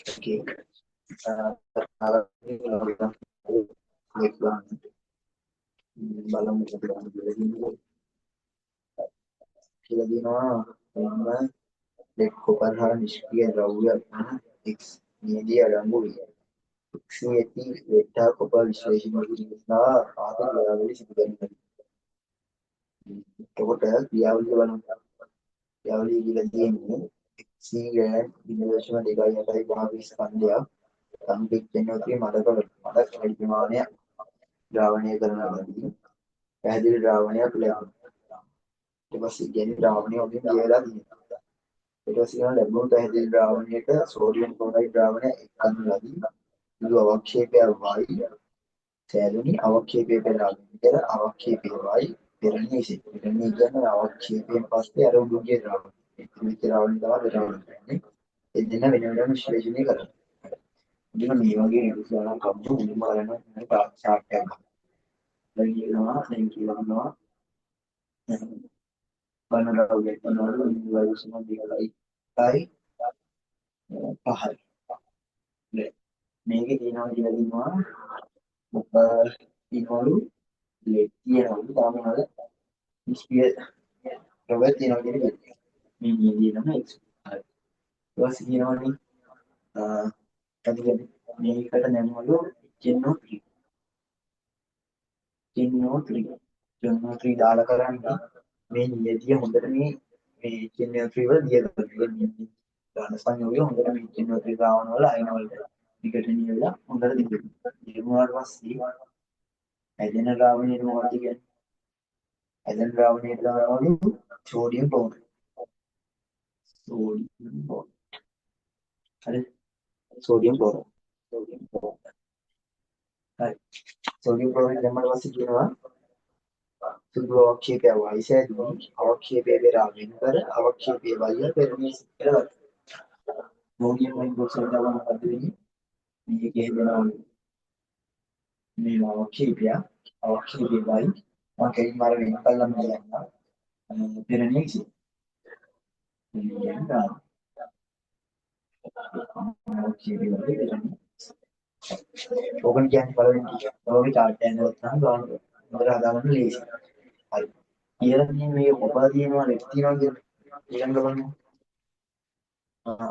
Oke, perkenalan ini kalau kita baik banget. Malam kita bilang lagi karena lekkoparha निष्क्रिय द्रव्य X media rangoli क्षुयति वेट्टा कोप विश्लेषण ना आते क्रियावली सिद्ध करनी එතකොට ක්‍රියාවලිය බලන්න. ක්‍රියාවලිය කියලා තියෙන්නේ C ග්‍රෑන්ඩ් 0.2යි භාග ස්කන්ධයක් සංකේතනෝත්‍රි මඩක වැඩි ප්‍රමාණයක් ද්‍රාවණය කරනවාදී පැහැදිලි ද්‍රාවණයක් ලැබෙනවා. ඊට පස්සේ කියන්නේ ද්‍රාවණය වලින් කියලා තියෙනවා. ඊට පස්සේ යන ලැබුණු පැහැදිලි ද්‍රාවණයට සෝඩියම් ක්ලෝරයිඩ් ද්‍රාවණය එක්කන්වලදී ඉදු අවක්ෂේපය වයි සෑදුනි අවක්ෂේපය පෙරාගෙන කියලා අවක්ෂේපය වයි පෙරණිය සිට. පෙරණිය කියන්නේ අවක්ෂේපයෙන් පස්සේ අර උඩුගේ ද්‍රාවණය. ඒ ද්‍රාවණය තමයි පෙරණිය. ඒ දෙන්න වෙන වෙනම විශ්ලේෂණය කරනවා. ඉතින් මේ වගේ නිරුසාරම් කම්පු මුලින්ම ගන්න තාක්ෂාටයක් ගන්න. දැන් කියනවා බනරවගේ තනවල ඉන්වයිසම දිගලයි යි පහයි. මේකේ තියෙනවා කියලා දිනවා ඉනවලු ලෙක් කියනවලු තාමනවල නිෂ්ක්‍රිය ප්‍රවෘත්ති තියෙනවා කියන්නේ මේ නියදී නම් x හරි. ඊට පස්සේ කියනවනේ මේකට නැමවලු චින්නෝ3 දාලා කරන්නේ මේ නියතිය හොඳට මේ චින්නෝ3 වල දිය කරගන්න. ගාන සංයෝගය හොඳට මේ චින්නෝ3 ගාවන වල අයින වලට විකට නියලා හොඳට දිගට. ඊට පස්සේ හැදෙන ද්‍රාවණයට මොකක්ද කියන්නේ? හැදෙන ද්‍රාවණයට දානවලු සෝඩියම් ක්ලෝරයිඩ්. හරි. Sodium chloride. හරි. සෝඩියම් ක්ලෝරයිඩ් දැම්මම පස්සේ කියනවා සුදු අවක්ෂේපය වයිසෑදී අවක්ෂේපය පෙරාගෙන කර අවක්ෂේපය වයිය පෙරණිය සිදුකරගත. සෝඩියම් හයිඩ්‍රොක්සයිඩ් දාලා මොකද වෙන්නේ? මේකේ හදනවා මේ අවක්ෂේපය වයි මම කෙලින් මාර වෙන කල්ලම කියන්න පෙරණිය සිදුකරනවා. අවක්ෂේපය වයි පෙරණිය ඕකන් කියන්නේ පළවෙනි ටික. ඔයගේ chart එක ගත්තාම ගන්න මොකද හදාගන්න ලේසි. හරි. ඊළඟට මේ කොපා තියෙනවා ලෙක් තියෙනවා කියන්නේ ඊළඟ බලන්න.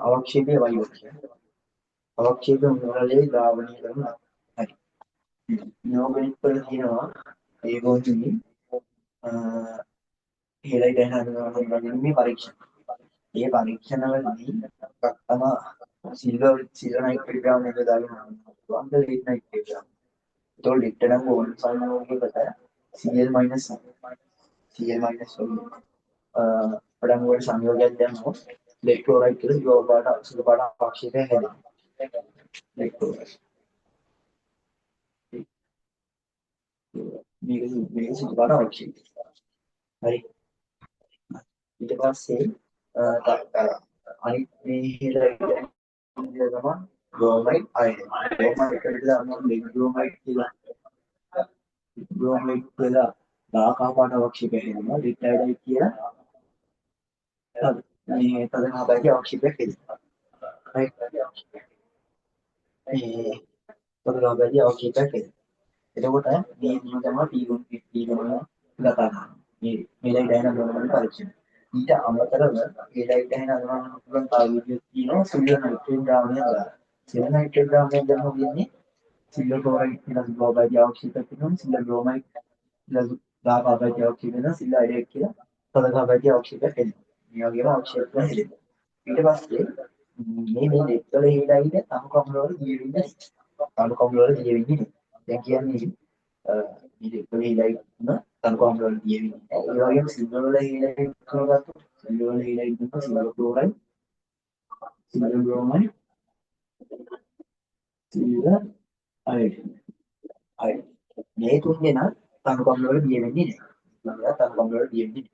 අවක්ෂේපය වයි කියන්නේ. අවක්ෂේපය මුරලේ ද්‍රාවණය කරනවා. හරි. නියෝගනික වල තියෙනවා ඒකෝතුනි හේලයි දැන් හදනවා මේ පරීක්ෂණ. මේ පරීක්ෂණ වලදී තමයි සිල්වර් නයිට්‍රේට් ද්‍රාවණය දාගෙන වන්ද ලීඩ් නයිට්‍රේට්. तो लिट्टन बोल सामने होगी पता है Cl माइनस पढ़ाने वाले सामने हो गया डेमो इलेक्ट्रोलाइट के जो बड़ा अक्षर है इलेक्ट्रोलाइट मेरे से बड़ा अक्षर है इधर पास से अनित में ही रहेगा ब्रोमाइड आयन ब्रोमाइड का मतलब ब्रोमाइड ब्रोमाइड කියලා දාකාපාට අවක්ෂේපය වෙනවා රිටයර්ඩ් කියලා මේ තදනාපයේ අවක්ෂේපයක් වෙනවා රයිට් මේ තදනාපයේ අවක්ෂේපයක් වෙනවා එතකොට මේ දින තමයි T1 T1 ගතා කරනවා මේ මෙලයි ඩයිනමෝ වල පරීක්ෂණ ඊට අමතරව ඒ ඩයිට් ගහන අනුමාන පුළුවන් තව විදිහක් තියෙනවා සිල්වර් නයිට්‍රේට් ද්‍රාවණය දාලා සිල්වර් නයිට්‍රේට් ද්‍රාවණය දැම්ම කියන්නේ silver chloride plus bromide oxygen plus silver bromide plus dark oxide oxygen silver iodate किया तदक ऑक्साइड ऑक्सीजन है ये वगैरह ऑक्सीजन है ඊට පස්සේ මේ දෙකල හේඩයිද තමුකම්වල දියෙන්නේ තමුකම්වල දියෙන්නේ දැන් කියන්නේ මේ දෙකල හේඩයි න තමුකම්වල දියෙන්නේ ඒ වගේම සිල්වර් වල හේඩයි කරගත්තු සිල්වර් වල හේඩයි දුන්න silver chloride silver bromide silver අයිඩ් මේ තුන් දෙනා තමුකම් වල දිය වෙන්නේ නැහැ. තමුකම් වල දිය වෙන්නේ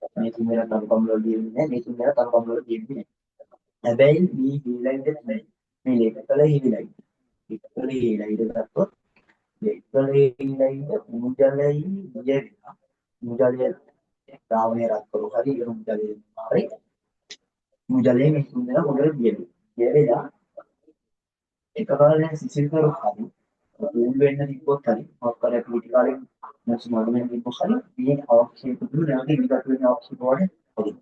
නැහැ. මේ තුන් දෙනා තමුකම් වල දිය වෙන්නේ නැහැ. මේ තුන් දෙනා තමුකම් වල දිය වෙන්නේ නැහැ. හැබැයි මේ හීලයිඩ් තමයි මේ ලේකල හීලයිඩ්. ලේකල හීලයිඩ් ගත්තොත් ලේකල හීලයිඩ් මුජලයි දිය වෙනවා. මුජලය ද්‍රාවණය රත් කරලා හරි ඒක මුජලය හරි. මුජලයේ මේ තුන් දෙනා මොකද දිය වෙන්නේ. දිය වෙලා එකපාරට සිසිල් කරුත් හරි උල් වෙන්න තිබ්බොත් හරි මොකක් කරේ පිටි කාලේ නැස් මොඩමෙන් තිබ්බොත් හරි මේ අවශ්‍ය පුදුම නැවත ඉදිරියට වෙන අවශ්‍ය බවට හරි.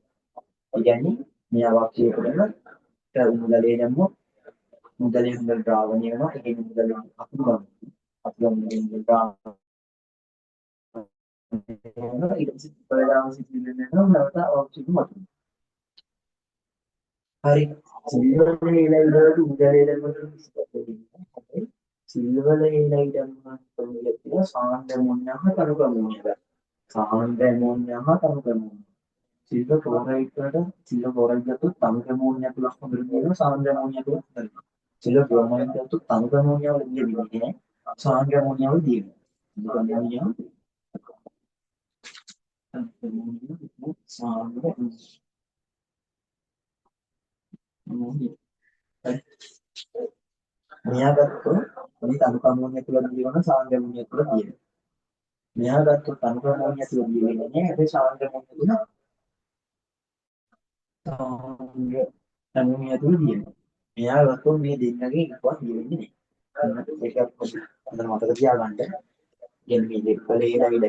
ඒ කියන්නේ මේ අවශ්‍ය පුදුම මුදලේ දැම්මොත් මුදලේ හොඳ ද්‍රාවණය වෙනවා. ඒ මුදලේ අපිට ඊට පස්සේ ප්‍රයදාම සිසිල් වෙනවා නැවත අවශ්‍ය පුදුම. හරි සිල්වර ඉලයිඩට උදලේ දැම්මොත් සිල්වල ඉලයිඩම්ම කොල්ලෙක් සාන්ද්‍ර මොන්නහ තනුකමුණක සාන්ද්‍ර මොන්නහ තනුකමුණ සිල්ව ක්ලෝරයිඩ්කට සිල්ව ක්ලෝරයිඩ් ගත්තොත් තනුකමුණයක් තුලක් හොඳට තියෙනවා සාන්ද්‍ර අමෝනියක් තුලක් හොඳට සිල්ව ක්ලෝරයිඩ් ගත්තොත් තනුකමුණිය වල දිවෙන්නේ සාන්ද්‍ර අමෝනිය වල දිවෙනවා තනුකමුණිය සාන්ද්‍ර අමෝනිය මෙයා ගත්තොත් මේ තනුකමුණිය තුල දිවන සාන්ද්‍ර අමෝනිය තුල දිවෙනවා මෙයා ගත්තොත් තනුකමුණිය තුල දිවෙන්නේ නැහැ ඒ සාන්ද්‍ර අමෝනිය තුල තනුමිය තුල දිවෙනවා මෙයා ගත්තොත් මේ දෙන්නගේ එකවත් දිවෙන්නේ නැහැ ඒක හොඳට මතක තියාගන්න කියන්නේ මේ දෙකල ඒලයිද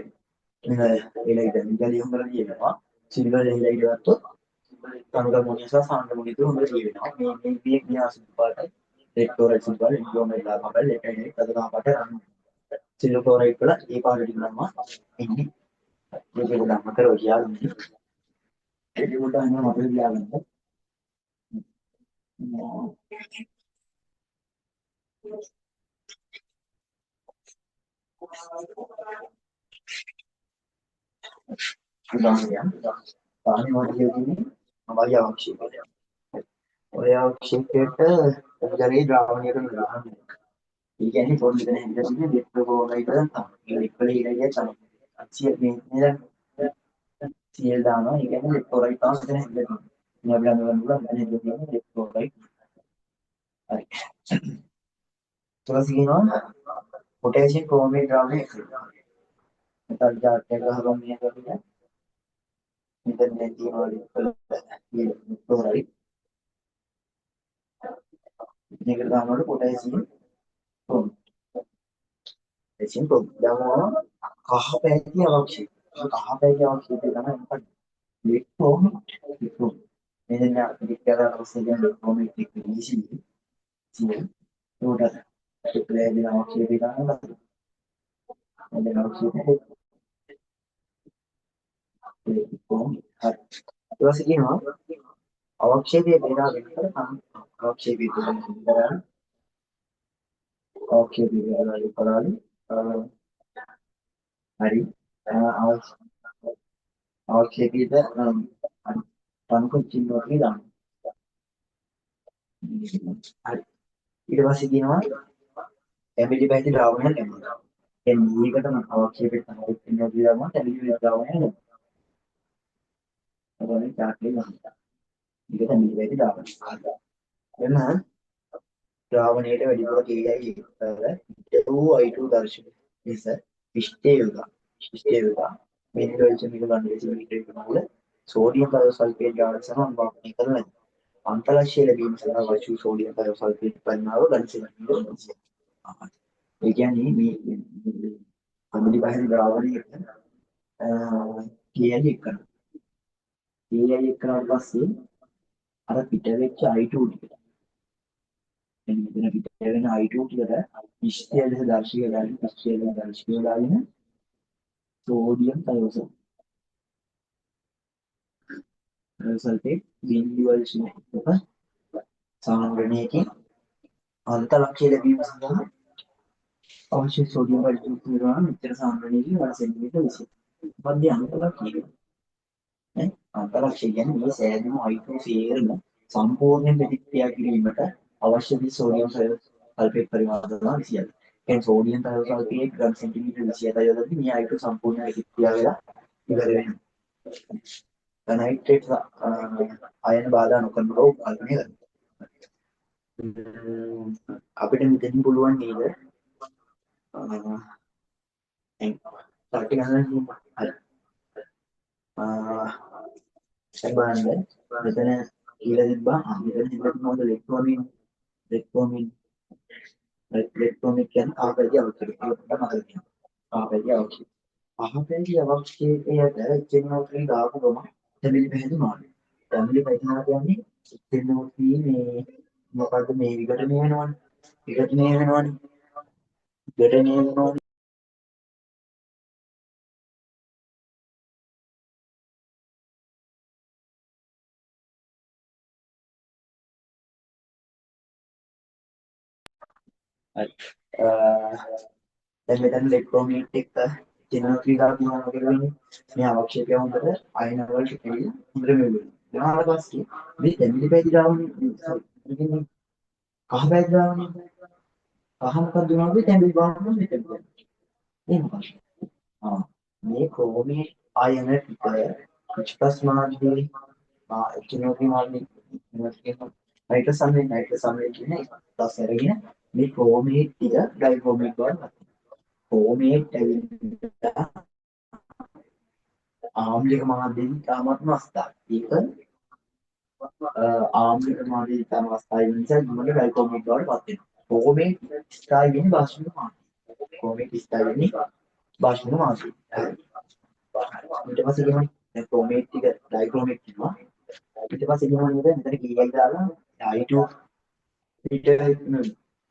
ඉඳලිය හොඳට දිවෙනවා සිල්වර් ඒලයිද ගත්තොත් තනුකමුණිය සහ සාන්ද්‍ර අමෝනිය තුල හොඳට දිවෙනවා මේ විද්‍යාස පාටයි එලෙක්ට්‍රෝලයිට් සිල්වර් ඉන්ඩෝමෙල්ලා කබල් එටයිනයි අදලා පාට සිල්වර් ක්ලෝරයිඩ් වල ඒ පාට දිනනවා ඉන්නේ මේක ගොඩක් මතක තියාගන්න ඒක ගොඩක් මතක තියාගන්න උදාහරණයක් පානි වටියේදී අවශ්‍ය අවශ්‍යකය ඔය අවශ්‍යකයට උදලේ ද්‍රාවණය කරනවා ඒ කියන්නේ පොඩි දෙයක් හිතන්නේ ඉලෙක්ට්‍රෝලයිට් තමයි ඉලෙක්ට්‍රෝලයිට් ඉලයිය තමයි අක්සිය මේ සියල් දානවා ඒ කියන්නේ ඉලෙක්ට්‍රෝලයිට් තමයි මෙතන හිතන්නේ මේ බලන්න මෙතන හිතන්නේ ඉලෙක්ට්‍රෝලයිට් හරි ඊට කියනවා පොටෑසියම් ක්‍රෝමේට් ද්‍රාවණය කරනවා මෙතන ජාත්‍යක ගහගම මේ කරලා මෙතන තියෙනවා ඉලෙක්ට්‍රෝලයිට් මේකට දානකොට පොටෑසියම් ක්‍රෝමේට් පොටෑසියම් ක්‍රෝමේට් දානවා කහ පැහැති අවශ්‍යයි කහ පැහැති අවශ්‍යයි තමයි මොකක්ද ඉලෙක්ට්‍රෝමේට් මෙන්න විද්‍යාව අවශ්‍යයි ක්‍රෝමේට් එක ඉසිලි සියල් උඩට ප්ලේන් අවශ්‍යයි දානවා මෙන්න අවශ්‍යයි ඊට කියනවා අවක්ෂේපයේ බෙදා ගන්නකොට අවක්ෂේපයේ බෙදා අවක්ෂේපයේ බෙදා කරාලි හරි අවක්ෂේපයේද තනකො චින්නෝ කියලා හරි ඊට පස්සේ කියනවා එමිලි බයිටි ද්‍රාවණය ලැබෙනවා එන්නේ මේකටම අවක්ෂේපයේ තනකො චින්නෝ කියලාම එමිලි ද්‍රාවණය ලැබෙනවා ඔබනේ චාට්ලි ගන්නවා මේක එමිලි බයිටි ද්‍රාවණය එන්න ද්‍රාවණයට වැඩිපුර KI I2 දර්ශක ලෙස ඉෂ්ටේවක මිනිරෝචමික ගණ්ඩේසිමීටරයක මුල සෝඩියම් පයෝසල්ෆේට් ද්‍රාවක සහ අනුභවනය කරන අන්තලක්ෂ්‍ය ලැබීම සඳහා අවශ්‍ය සෝඩියම් පයෝසල්ෆේට් පරිමාව ගණිතය ඒ කියන්නේ මේ අමිලි බහිර ද්‍රාවණයක KI එක කරනවා KI එක කරාට පස්සේ අර පිට වෙච්ච I2 ටික මෙතන පිට වෙන I2 ටිකට ඉෂ්ටය ලෙස දර්ශකය දාගෙන ඉෂ්ටය ලෙස දර්ශකය දාගෙන සෝඩියම් පයෝසල්ෆේට් බිඳුවල් එක සංග්‍රහණයකින් අන්තලක්ෂ්‍ය ලැබීම සඳහා අවශ්‍ය සෝඩියම් පරිචුත් නිර්මාණ මෙච්චර සංග්‍රහණයකින් 1 සෙන්ටිමීටර විසි. මධ්‍ය අන්තලක්ෂ්‍ය අන්තලක්ෂ්‍ය කියන්නේ මේ සෑදීම I2 සේරම සම්පූර්ණයෙන් ප්‍රතික්‍රියා කිරීමට අවශ්‍ය වී සෝඩියම් සල්ෆේට් පරිමාණ තමයි 20යි. කියන්නේ සෝඩියම් සල්ෆේට් ග්‍රෑම් සෙන්ටිමීටර 27යි යොදද්දී මේ I2 සම්පූර්ණ ප්‍රතික්‍රියා වෙලා ඉවර වෙනවා. නයිට්‍රේට් අයන බාධා නොකරන බව කල්පනය කරනවා. අපිට මෙතනින් පුළුවන් නේද? සල්ටි ගන්න හරි. බලන්න මෙතන කියලා තිබ්බා මෙතන තිබ්බා මොකද ඉලෙක්ට්‍රෝමින් ඉලෙක්ට්‍රෝනික කියන්නේ ආපැදි අවශ්‍යයි. ඒක තමයි මතක තියෙනවා. ආපැදි අවශ්‍යයි. ආපැදි අවශ්‍යයට ජෙනෝට්‍රී දාපු ගම දෙමිලි පැහැදුනා. දෙමිලි පැහැදුනා කියන්නේ ජෙනෝට්‍රී මේ මොකද්ද මේ විඝටනය වෙනවනේ. විඝටනය වෙනවනේ. විඝටනය වෙනවනේ. හරි. දැන් මෙතන ඉලෙක්ට්‍රෝනීට් එක ජෙනරේටර් දාලා තියෙනවා කියලා වෙන්නේ. මේ අවශ්‍යකය හොඳට අයන වලට කියලා හොඳට මෙවුවා. ඊට පස්සේ මේ දෙමිලි පැති දාවන්නේ ඉතින් කහ පැති දාවන්නේ. කහ මොකක්ද වෙනවද දෙමිලි බාන්න මෙතන. මේ මොකක්ද? ආ මේ ක්‍රෝමේ අයන ටික H+ මාර්ගයේ ජෙනරේටර් මාර්ගයේ නයිට්‍රසන් කියන්නේ ඊටස් අරගෙන මේ ක්‍රෝමේ ටික ඩයික්‍රෝමේට් බවට ක්‍රෝමේට් ඇවිල්ලා ආම්ලික මාධ්‍යයෙන් තාමත්ම අවස්ථාවක්. ඒක ආම්ලික මාධ්‍යයෙන් තාම අවස්ථාවක් නිසා දුමල ඩයික්‍රෝමේට් බවට පත් වෙනවා. ක්‍රෝමේට් ස්ථායි වෙන්නේ භාෂ්මික මාධ්‍ය. ක්‍රෝමේට් ස්ථායි වෙන්නේ භාෂ්මික මාධ්‍ය. ඊට පස්සේ කියනවා දැන් ක්‍රෝමේට් ටික ඩයික්‍රෝමේට් කියනවා. ඊට පස්සේ කියනවා නේද මෙතන කීයක් දාලා I2 පිට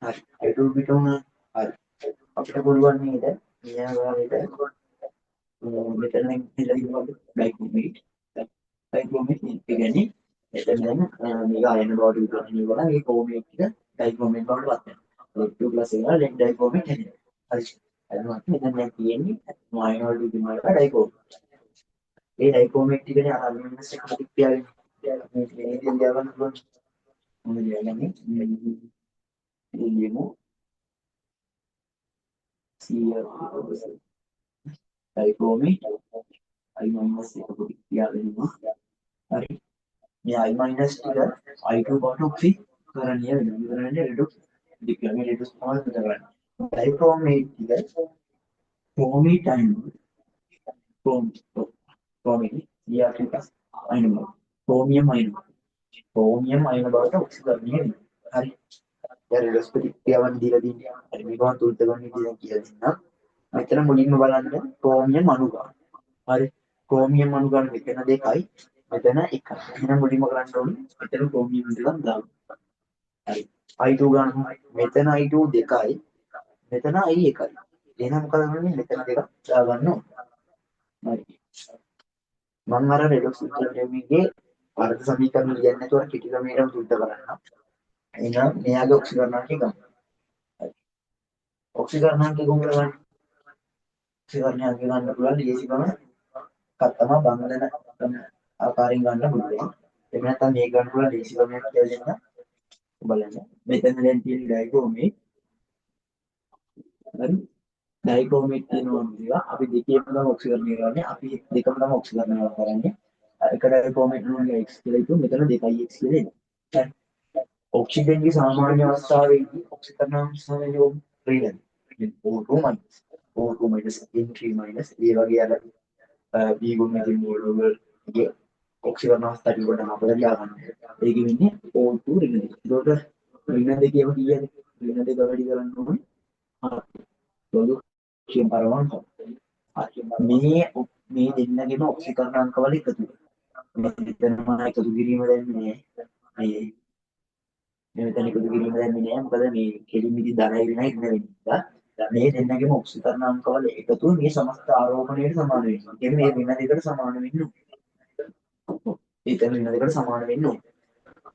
හරි I2 පිට උනා හරි අපිට පුළුවන් නේද මෙයාගාවට මෙතන ඉඳලා ඩයික්‍රෝමේට් කියන්නේ එතන දැන් මේක අයන බවට විතරනේ වල මේ ක්‍රෝමේට් ටික ඩයික්‍රෝමේට් බවට පත් වෙනවා 2+ එක ඩයික්‍රෝමේට් හැදෙනවා හරි එතනත් මෙතන දැන් තියෙන්නේ අයන වලට විතරයි ඩයික්‍රෝමේට් ඒ ඩයික්‍රෝමේට් ටිකනේ අර අල්මිනියම් එක ප්‍රතික්‍රියාවෙන් මේ දෙන්න ගන්න පුළුවන් මොනවද කියන්නේ එළියමු 100 ඩයික්‍රෝමේට් I- එක ප්‍රතික්‍රියා වෙනවා හරි මේ I- ටික I2 බවට ඔක්සිකරණීය වෙනවා ඉවරන්නේ රිඩොක්ස් ප්‍රතික්‍රියා රිඩොක්ස් තමයි කරන්නේ ඩයික්‍රෝමේට් ටික ක්‍රෝමේට් අයින් ක්‍රෝමේට් CR2+ අයින් ක්‍රෝමියම් අයින බවට ඔක්සිකරණීය වෙනවා හරි දැන් රිඩොක්ස් ප්‍රතික්‍රියාවන් දීලා තියෙනවා හරි මේකම තුල්ත ගන්න විදිහ කියලා දෙන්නම් මෙතන මුලින්ම බලන්න ක්‍රෝමියම් අණු ගන්න හරි ක්‍රෝමියම් අණු ගන්න මෙතන දෙකයි මෙතන එකයි එහෙනම් මුලින්ම කරන්න ඕනේ මෙතන ක්‍රෝමියම් ටිකක් දාන්න හරි I2 ගන්න මෙතන I2 දෙකයි මෙතන I එකයි එහෙනම් මොකද කරන්නේ මෙතන දෙකක් දාගන්න ඕනේ හරි මම අර රෙඩොක්ස් ඉන්ටර්මීඩියට් වර්ග සමීකරණ ලියන්නේ නැතුව කෙටි ක්‍රමයටම සුද්ධ කරන්න එහෙනම් මෙයාගේ ඔක්සිකරණාංකය ගන්න හරි ඔක්සිකරණාංකය කොහොමද ගන්න ඔක්සිකරණාංකය ගන්න පුළුවන් ලේසිකම කත්තම බන්ධන ආකාරයෙන් ගන්න පුළුවන් එහෙම නැත්නම් මේක ගන්න පුළුවන් ලේසිකමක් කියලා දෙන්න බලන්න මෙතන දැන් තියෙන ඩයික්‍රෝමේට් හරි ඩයික්‍රෝමේට් තියෙනවා කියලා අපි දෙකේම තමයි ඔක්සිකරණය කරන්නේ අපි දෙකම තමයි ඔක්සිකරණය කරන්නේ එක ඩයික්‍රෝමේට් නුනේ x කියලා හිතුව මෙතන 2x කියලා එනවා හරි ඔක්සිජන්ගේ සාමාන්‍ය අවස්ථාවේදී ඔක්සිකරණ අවස්ථාවේදී රිලෙන් O2 O2 N3 ඒ වගේ අර B ගුණ මෙතින් මෝල් වලගේ ඔක්සිකරණ අවස්ථා ටිකට අපිට ලියා ගන්න. ඒකෙ වෙන්නේ O2 රිලෙන්. ඒකට රිලෙන් දෙකේම කීයද? රිලෙන් දෙක වැඩි කරන්න ඕනේ. ප්‍රොඩක්ෂන් පරමාණු. මේ දෙන්නගේම ඔක්සිකරණ අංකවල එකතු. මෙතනම එකතු කිරීම දැන්නේ මේ මෙතන එකතු කිරීම දැන්නේ නෑ මොකද මේ කෙලින් මිදි ධනයි වෙනයි ඉන්න වෙනවා. මේ දෙන්නගේම ඔක්සිකරණ අංකවල එකතුව මේ සමස්ත ආරෝපණයට සමාන වෙනවා. කියන්නේ මේ වෙන දෙකට සමාන වෙන්න ඕනේ. ඒතන වෙන දෙකට සමාන වෙන්න ඕනේ.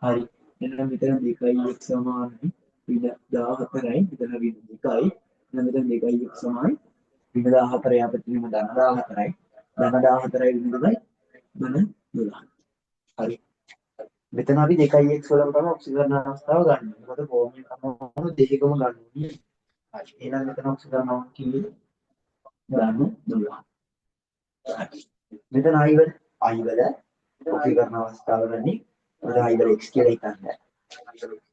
හරි. එහෙනම් මෙතන 2x සමානයි 14යි. මෙතන 2යි. එහෙනම් මෙතන 2x සමානයි 14 යපතිනම ධන 14යි. ධන 14යි විඳුමයි ධන 12. හරි. මෙතන අපි 2x වලම තමයි ඔක්සිජන් අවස්ථාව ගන්න. මොකද ක්‍රෝමියම් අණු දෙකකම ගන්න ඕනේ. හරි. එහෙනම් මෙතන ඔක්සිජන් අණු කිව්වේ ධන 12. හරි. මෙතන I වල ඔක්සිජන් අවස්ථාව ගන්නේ මෙතන I වල x කියලා හිතන්න.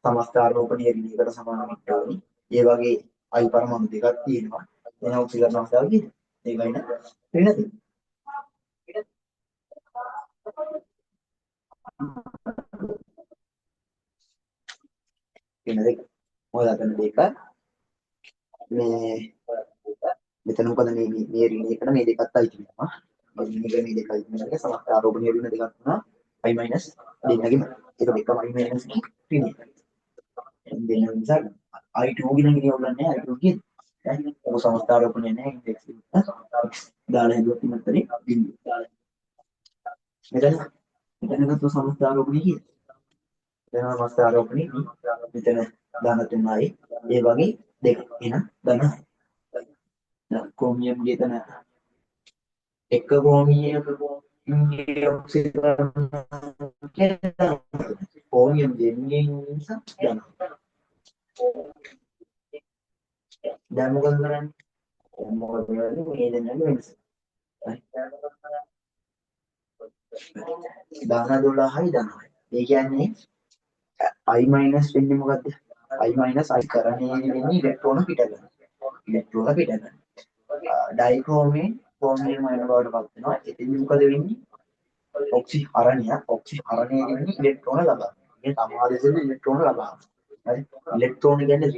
සමස්ත ආරෝපණීය රිදීකට සමාන වෙන්න ඕනේ. ඒ වගේ I පරමාණු දෙකක් තියෙනවා. එහෙනම් ඔක්සිජන් අවස්ථාව කීයද? ඒකයි නේද? වෙනද? වෙන දෙක. මොකද කරන දෙක මේ මෙතන මොකද මේ ඍණ එකට මේ දෙකත් අයිති වෙනවා. මේ දෙකයි මේක සමස්ත ආරෝපණීය ඍණ දෙකක් වුණා. i මයිනස් දෙන්නගෙම ඒක දෙකම i මයිනස් ඍණ. දෙන්න නිසා i2 ගෙන ගෙනියවන්නේ i2 කිය. ඔය සමස්ත ආරෝපණය නැහැ ඉන්ඩෙක්ස් එක. දාලා හදුවත් ඉන්නතරේ බිඳුව. මෙතනත් සමස්ත ආරෝපණය කිය. දැන් සමස්ත ආරෝපණය මෙතන ධන 3යි. ඒ වගේ දෙක එන ධන 6යි. क्रोमियम ये एक क्रोमियम क्रोमियम दाना दोला है दाना है ये क्या नहीं आई माइनस वेन्नी මොකද්ද आई माइनस आई කරන්නේ වෙන්නේ ඉලෙක්ට්‍රෝන පිට කරන ඩයික්‍රෝමේ ක්‍රෝමියම් අයන බවට පත් වෙනවා එතෙන්දි මොකද වෙන්නේ ඔක්සි හරණය වෙන්නේ ඉලෙක්ට්‍රෝන ලබා මේ සමාදෙසෙන් ඉලෙක්ට්‍රෝන ලබා හරි ඉලෙක්ට්‍රෝන කියන්නේ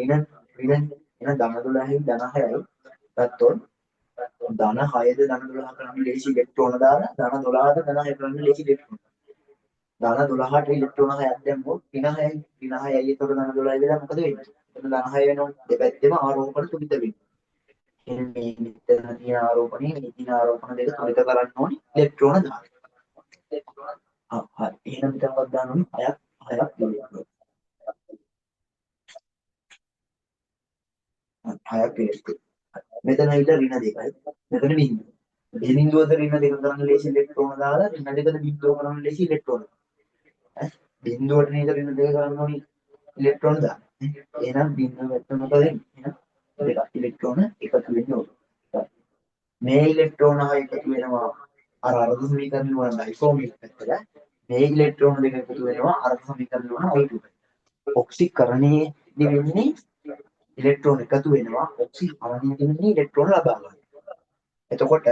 ඍණ එන ධන 12යි ධන 6යි ගත්තොත් ධන 6ද ධන 12 කරන්නේ ලේසි ඉලෙක්ට්‍රෝන දාලා ධන 12ද ධන 6 කරන්නේ ලේසි ඉලෙක්ට්‍රෝන ධන 12ට ඉලෙක්ට්‍රෝන 6ක් දැම්මොත් ඍණ 6යි ඒතකොට ධන 12 වෙලා මොකද වෙන්නේ එතන ධන 6 වෙනවා දෙපැත්තෙම ආරෝපණ තුලිත වෙන්නේ මේ මෙතන තියෙන ආරෝපණය මේ තියෙන ආරෝපණ දෙක තුලිත කරන්න ඕනේ ඉලෙක්ට්‍රෝන 10. හරි එහෙනම් මෙතනවත් දාන්න ඕනේ 6ක් ඉලෙක්ට්‍රෝන 6ක් ඉලෙක්ට්‍රෝන මෙතන ඇවිල්ලා ඍණ 2යි මෙතන බිඳුව. මේ බිඳුවද ඍණ 2 කරන්න ලේසි ඉලෙක්ට්‍රෝන දාලා ඍණ 2ද බිඳුව කරන්න ලේසි ඉලෙක්ට්‍රෝන. බිඳුවට නේද ඍණ 2 කරන්න ඕනේ ඉලෙක්ට්‍රෝන දාන්න. එහෙනම් බිඳුව වැටෙන මොකද වෙන්නේ? එහෙනම් දෙක ඉලෙක්ට්‍රෝන එකතු වෙන්න ඕනේ. මේ ඉලෙක්ට්‍රෝන 6 එකතු වෙනවා අර අර්ධ සමීකරණ වල ඩයික්‍රෝමික පැත්තට. මේ ඉලෙක්ට්‍රෝන දෙක එකතු වෙනවා අර්ධ සමීකරණ වල i2 පැත්තට. ඔක්සිකරණයේ වෙන්නේ ඉලෙක්ට්‍රෝන එකතු වෙනවා ඔක්සිහරණය කියන්නේ ඉලෙක්ට්‍රෝන ලබා ගන්න. එතකොට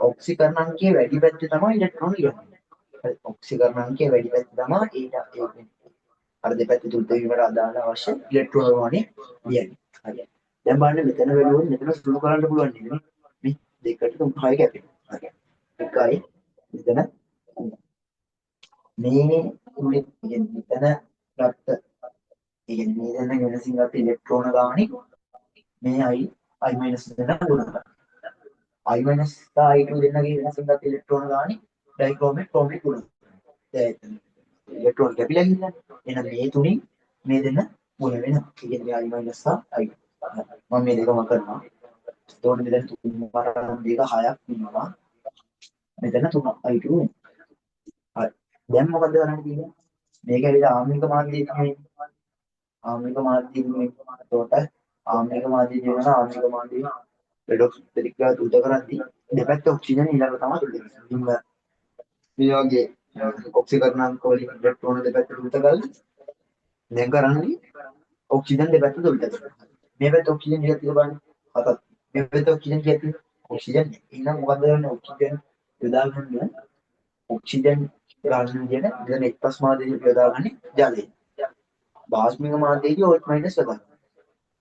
ඔක්සිකරණ අංකයේ වැඩි පැත්තේ තමයි ඉලෙක්ට්‍රෝන ලියන්නේ. හරි ඔක්සිකරණ අංකයේ වැඩි පැත්තේ තමයි ඒ අර දෙපැත්තේ තුඩ වීමට අදාළ අවශ්‍ය ඉලෙක්ට්‍රෝන ප්‍රමාණය ලියන්නේ. හරි. දැන් බලන්න මෙතන වැළුවොත් මෙතන සුළු කරන්න පුළුවන් නේද? මේ දෙකට 3යි කැපෙනවා. හරි. එකයි මෙතන මේ තුනේ මෙතන ගත්ත කියන්නේ දැන් වෙනසින් ගත්ත ඉලෙක්ට්‍රෝන ගානේ මේ i මයිනස් දෙන ගුණ කරනවා. i මයිනස් i2 දෙන්නගේ වෙනසින් ගත්ත ඉලෙක්ට්‍රෝන ගානේ ඩයික්‍රෝමේ ක්‍රෝමේ ගුණ කරනවා. ඉලෙක්ට්‍රෝන කැපිලා ගිහින් එහෙනම් මේ තුنين මේ දෙන්න ගුණ වෙනවා. කියන්නේ i මයිනස් i2. මම මේ දෙකම කරනවා. එතකොට මෙතන 3 පාරක් දෙක 6ක් ඉන්නවා. මෙතන 3 i2 වෙනවා. හරි. දැන් මොකද කරන්න තියෙන්නේ? මේක ඇවිල්ලා ආම්ලික මාධ්‍යයේ තමයි ආම්ලික මාධ්‍යයේ එතකොට ආම්ලික මාධ්‍යයේ කියනවා ආම්ලික මාධ්‍යයේ රෙඩොක්ස් ප්‍රතික්‍රියා තුඩ කරද්දී දෙපැත්ත ඔක්සිජන් ඊළඟට තමයි තුඩ කරන්නේ. මේ වගේ ඔක්සිකරණාංක වලින් ඉලෙක්ට්‍රෝන දෙපැත්ත තුඩ කරලා දැන් කරන්නේ ඔක්සිජන් දෙපැත්ත තුඩ කරනවා. මේ පැත්ත ඔක්සිජන් ටිකක් තියලා බලන්න. හතක්. මේ පැත්ත ඔක්සිජන් ටිකක් තියෙනවා. ඔක්සිජන් එහෙනම් මොකද කරන්නේ ඔක්සිජන් යොදා ගන්න ඔක්සිජන් ගන්න කියන දැන් එක්ස්ප්‍රස් මාධ්‍යය යොදාගන්නේ ජලය. බාස්මික මාධ්‍යයේදී O මයිනස් යොදා ගන්න.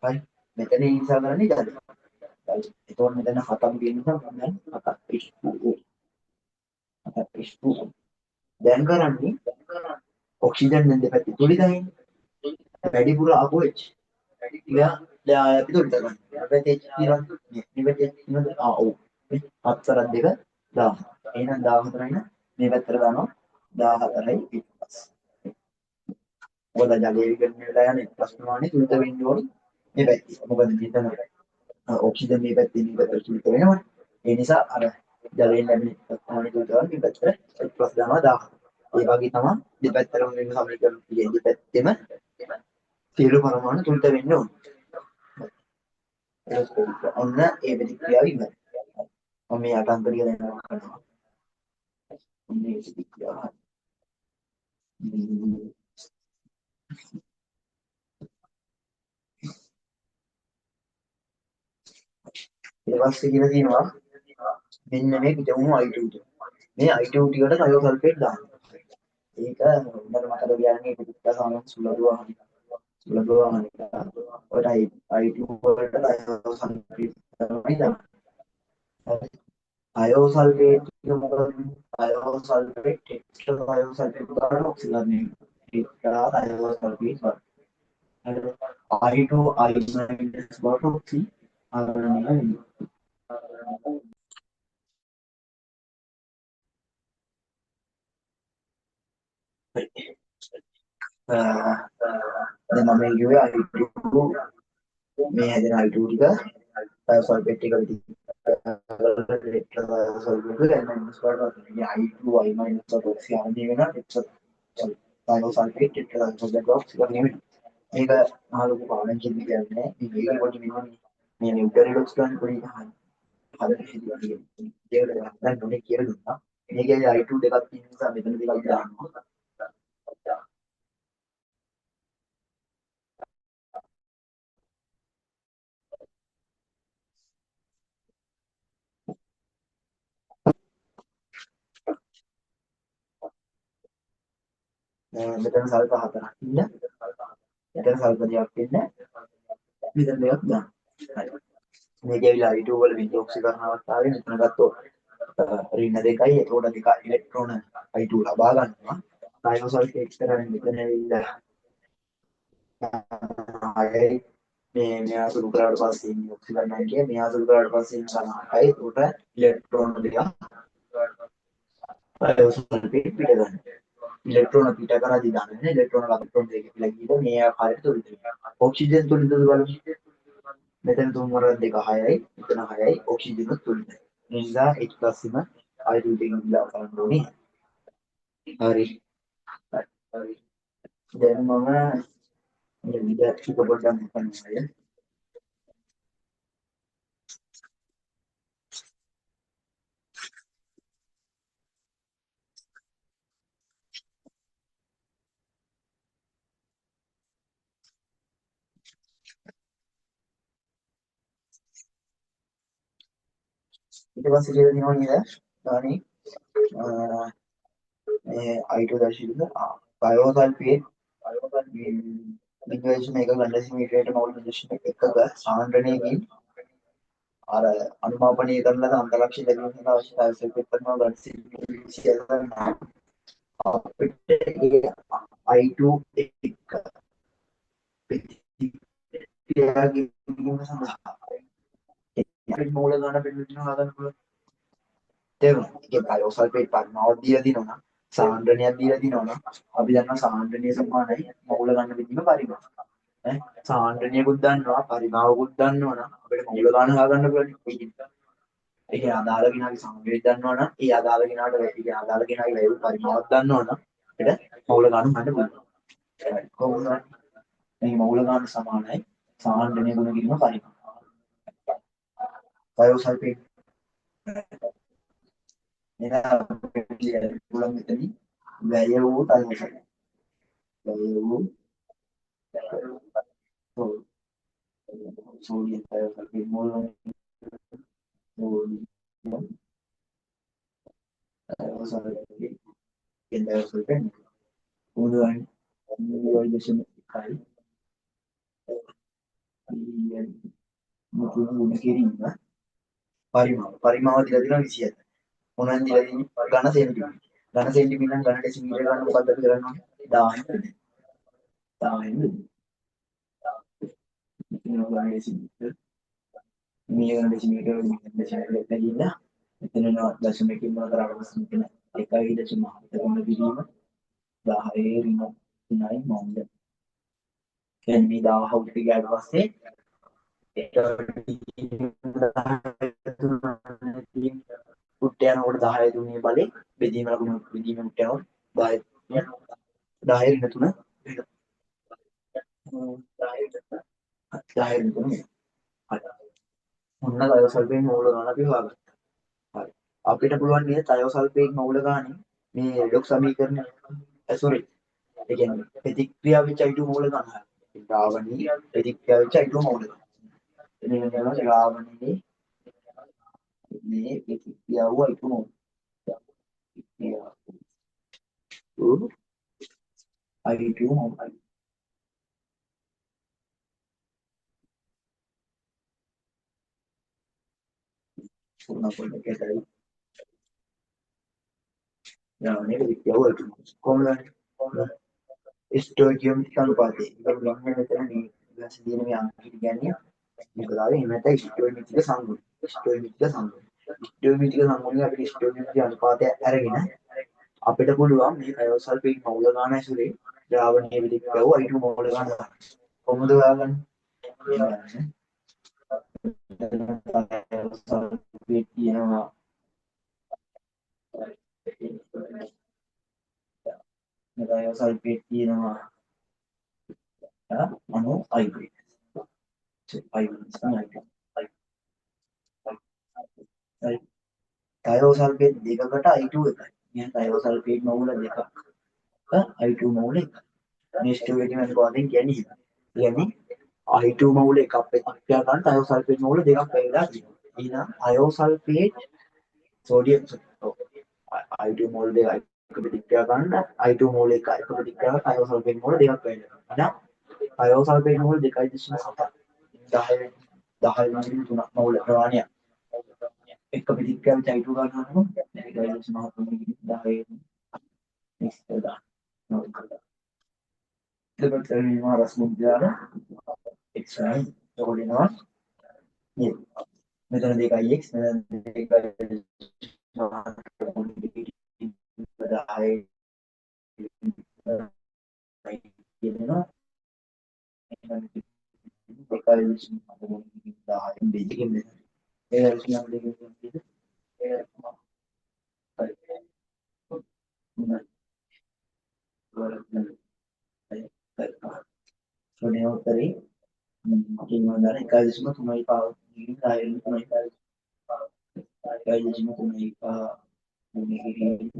හරි. මෙතන ඒ නිසා කරන්නේ ජලය. එතකොට මෙතන 7ක් තියෙන නිසා මම දැන් 7ක් ඉස්තු. දැන් කරන්නේ ඔක්සිජන් දැන් දෙපැත්තේ තුලිතයි. වැඩිපුර AOH. දැන් අපි තුලිත ගන්න. අපිට තියෙනවා නිවෙතේ තියෙනවා ඔව්. හතරක් දෙක 10. එහෙනම් 14යි මේ පැත්තට දානවා 14යි ඊපස්. මොකද ජලයේ විකරණය වෙලා යන ප්‍රශ්නවානේ තුලිත වෙන්න ඕනේ මේ පැත්තේ. මොකද මෙතන ඔක්සිජන් මේ පැත්තේ තුලිත වෙනවනේ. ඒ නිසා අර ජලයෙන් ලැබෙන ප්‍රශ්නවානේ තුලිත වෙන මේ පැත්තට ඊපස් දානවා 10. ඒ වගේ තමයි දෙපැත්තටම වෙන සමීකරණ තියෙන දෙපැත්තෙම සියලු පරමාණු තුලිත වෙන්න ඕනේ. ඔන්න ඒ ප්‍රතික්‍රියාව ඉවරයි. මම මේ අටංක ටික දැන් කරනවා. මේ ප්‍රතික්‍රියාව. ඊට පස්සේ කියලා තියෙනවා මෙන්න මේ පිටුම I2 මේ I2 ටිකට කයෝ සල්ෆේට් දාන්න. ඒක උඩට මතක තියාගන්න මේ ප්‍රතික්‍රියා සාමාන්‍ය සුළු හරි. ලැබුවා ඔය I2 වලට අයෝසල්ෆේට් තමයි දාන්නේ. හරි. අයෝසල්ෆේට් එක මොකද? අයෝසල්ෆේට් ටෙට්‍රා අයෝසල්ෆේට් ගන්න ඔක්සිජන් ටෙට්‍රා අයෝසල්ෆේට් වල. හරි. I2 I- බවට ඔක්සි ආවරණය වෙනවා. දැන් මම කිව්වේ I2 මේ හැදෙන I2 ටික අයෝසල්ෆේට් එක විදිහට සල්ෆේට් එක මයිනස් වලට මේ I2 I- වලට ඔක්සි ආවරණය වෙනවා අයෝසල්ෆේට් ටෙට්‍රා අයෝසල්ෆේට් ඔක්සිජන් නෙමෙයි. මේක මහ ලොකු පාඩම් කියන්නේ මේ මේක පොඩි මේ නිව්ටන් රිඩොක්ස් ගන්න පොඩි හදන්න හිතුවා ඒක දැන් මොනේ කියලා දුන්නා මේකේ I2 දෙකක් තියෙන නිසා මෙතන දෙකක් දානවා මෙතන සල්ප හතරක් ඉන්න මෙතන සල්ප දෙකක් ඉන්න මෙතන දෙකක් දාන්න හරි මේකේ I2 වල විඳ ඔක්සිකරණ අවස්ථාවේ මෙතන ගත්තොත් ඍණ දෙකයි එතකොට දෙක ඉලෙක්ට්‍රෝන I2 ලබා ගන්නවා අයෝසල්ෆේට් කරන්නේ මෙතන ඇවිල්ලා හයයි මේ මෙයා සුළු කරාට පස්සේ ඉන්නේ ඔක්සිජන් නැහැ කිය මෙයා සුළු කරාට පස්සේ ඉන්න තමයි උට ඉලෙක්ට්‍රෝන දෙක සල්ෆේට් පිට ගන්න ඉලෙක්ට්‍රෝන පිට කරලා දාන්නේ ඉලෙක්ට්‍රෝන ඉලෙක්ට්‍රෝන දෙක කියලා කියනවා මේ ආකාරයට තුලින් ඔක්සිජන් තුලින්ද බලමු මෙතන තුන් වර දෙක 6යි මෙතන 6යි ඔක්සිජන් තුලින්ද ඒ නිසා H+ එම I2 එකකින් ඉඳලා බලන්න ඕනේ හරි හරි දැන් මම මේ විදිහට පොඩ්ඩක් හිතන්න ඊට පස්සේ කියලා දෙනවා නේද? ගානේ මේ I2 දැශිල්ල බයෝසල්ෆේට් ලිංගවිෂම එක ගන්න දෙසිමීටරයට මවුල් ප්‍රදේශන එකක සාන්ද්‍රණයකින් අර අනුමාපනය කරන ලද අන්තලක්ෂ ලැබීම සඳහා අවශ්‍ය සල්ෆේට් කරනවා ගන්න සිලින්ඩර් අපිට ඒ I2 එක ප්‍රතික්‍රියාවකින් සඳහා අපිට මූල ගන්න පිළිතුරු හදන්න පුළුවන්. තේරුණා? ඒකේ බයෝසල්ෆේට් පරිමාවක් දීලා දිනවනම් සාන්ද්‍රණයක් දීලා දිනවනම් අපි දන්නවා සාන්ද්‍රණය සමානයි මූල ගන්න විදිහම පරිමාව. ඈ සාන්ද්‍රණියකුත් දන්නවා පරිමාවකුත් දන්නවනම් අපිට මූල ගන්න හොයාගන්න පුළුවන්. ඒකේ අදාළ කෙනාගේ සාන්ද්‍රණය දන්නවනම් ඒ අදාළ කෙනාට ඒ අදාළ කෙනාගේ වැයු පරිමාවක් දන්නවනම් අපිට මූල ගන්න හොයන්න පුළුවන්. කොහොමද? මේ මූල ගන්න සමානයි සාන්ද්‍රණය ගුණ කිරීම පරිමාව. බයෝසල්ෆේට් පුළුවන් මෙතනින් වැය වූ තල්මසක් වැය වූ සෝඩියම් බයෝසල්ෆේට් මූලවල සෝඩියම් බයෝසල්ෆේට් බයෝසල්ෆේට් මූලවල මූලවල දෙශම එකයි මුතු ගුණ කිරීම පරිමාව දිලා දිනවා 27 මොනවද දිලා දින්නේ ඝන සෙන්ටිමීටර ඝන සෙන්ටිමීටර ඝන ඩෙසිමීටර ගන්න මොකද්ද අපි කරන්නේ 10 10 ඝන ඩෙසිමීටර මිලියන ඩෙසිමීටර මිලියන ඩෙසිමීටර දෙකින්ද මෙතන දශමිකකින් මොන කරාට පස්සේ මෙතන 1.7 ගුණ කිරීම 10 ඍණ 3යි මවුල කියන්නේ මේ 1000 උඩට ගියාට පස්සේ උට යනකොට 10 දුන්නේ බලේ බෙදීම ලකුණු බෙදීම උට යනකොට 10 10 ඍණ 3 10 ඍණ 3 ඔන්න තයෝසල්ෆේට් මූල ගන්න අපි හොයාගත්තා. හරි. අපිට පුළුවන් නේද තයෝසල්ෆේට් මූල ගන්න මේ රෙඩොක්ස් සමීකරණය සෝරි ඒ කියන්නේ ප්‍රතික්‍රියා වෙච්ච I2 මූල ගන්න. රාවණී ප්‍රතික්‍රියා වෙච්ච I2 මූල ගන්න. එතන කියනවා රාවණී මේ ප්‍රතික්‍රියාව I2 මූල. I2 මූල. Una cosa che dai, no, ne vedi più oltre. Come ස්ටෝකියොමික අනුපාතය. ඒක මෙන්න මෙතන මේ ඉලක්ක දින මේ අංකෙ කියන්නේ මොකද එහෙම ස්ටෝකියොමික සංගුණ. ස්ටෝකියොමික සංගුණ. ස්ටෝකියොමික සංගුණේ අපිට ස්ටෝකියොමික අනුපාතය අරගෙන අපිට පුළුවන් මේ අයෝසල්ෆේට් මවුල ගන්න ඇසුරේ ද්‍රාවණීය විදිහටව අයිටු මවුල ගන්න. කොහොමද හොයාගන්නේ? අයෝසල්ෆේට් කියනවා අයෝසල්ෆේට් කියනවා අනු අයිඩ්‍රේට්. තයෝසල්ෆේට් දෙකකට I2 එකයි. කියන්නේ තයෝසල්ෆේට් මවුල දෙකක් I2 මවුල එකයි. මේ ස්ටෝකියොමික අනුපාතයෙන් කියන්නේ ඒක. කියන්නේ I2 මවුල එකක් ප්‍රතික්‍රියා කරන තයෝසල්ෆේට් මවුල දෙකක් වෙලා තියෙනවා. එහෙනම් අයෝසල්ෆේට් සෝඩියම් I2 මවුල දෙක එක ප්‍රතික්‍රියා කරන I2 මවුල එක ප්‍රතික්‍රියා කරන අයෝසල්ෆේට් මවුල දෙකක් වෙලා. එහෙනම් අයෝසල්ෆේට් මවුල 2.7 10 10 3 මවුල ප්‍රමාණයක් එක ප්‍රතික්‍රියාවට I2 ගන්නවා 2.7 එතකොට මේ රස්මුන් දාලා x1 තෝරනවා නේද? මෙතන 2x මෙතන 2y 10 සොනේ උතරේ කිනවදාන 1.3යි පාව ගිහින් 10 1.3යි පාව ගිහින්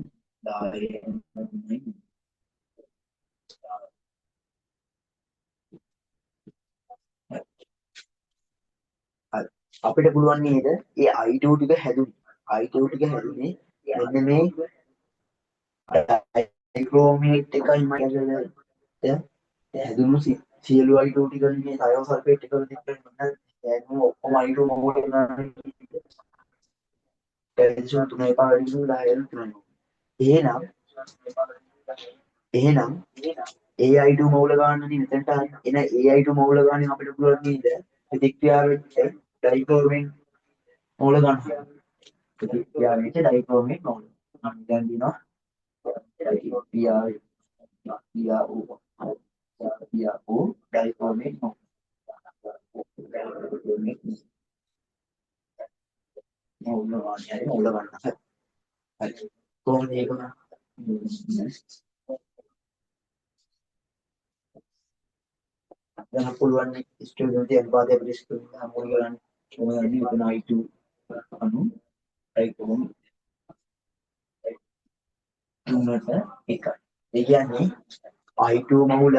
10 අපිට පුළුවන් නේද ඒ I2 ටික හැදුනේ I2 ටික හැදුනේ මෙන්න මේ ඩයික්‍රෝමේට් එකයි මම හැදුණු සියලු I2 ටික මේ තයෝසල්ෆේට් එක විදිහට මෙන්න ඔක්කොම I2 මොකද ටෙන්ෂන් තුනේ පාවිච්චි කරලා එහෙනම් ඒ I2 මවුල ගන්නනේ මෙතනට එන ඒ I2 මවුල ගන්න අපිට පුළුවන් නේද ප්‍රතික්‍රියාවෙච්ච ඩයික්‍රෝමේට් මවුල ගන්න ප්‍රතික්‍රියාවෙච්ච ඩයික්‍රෝමේට් මවුල දැන් දිනවා ඩයික්‍රෝමේට් මවුල ගන්න හරි කොහොමද ඒක දැන් පුළුවන් ස්ටුඩන්ට් අනුපාතය අපිට ස්ටුඩන්ට් හමුව ගන්න මොනවද මෙතන I2 අනු ඩයික්‍රෝමේට් තුනට එකයි. ඒ කියන්නේ I2 මවුල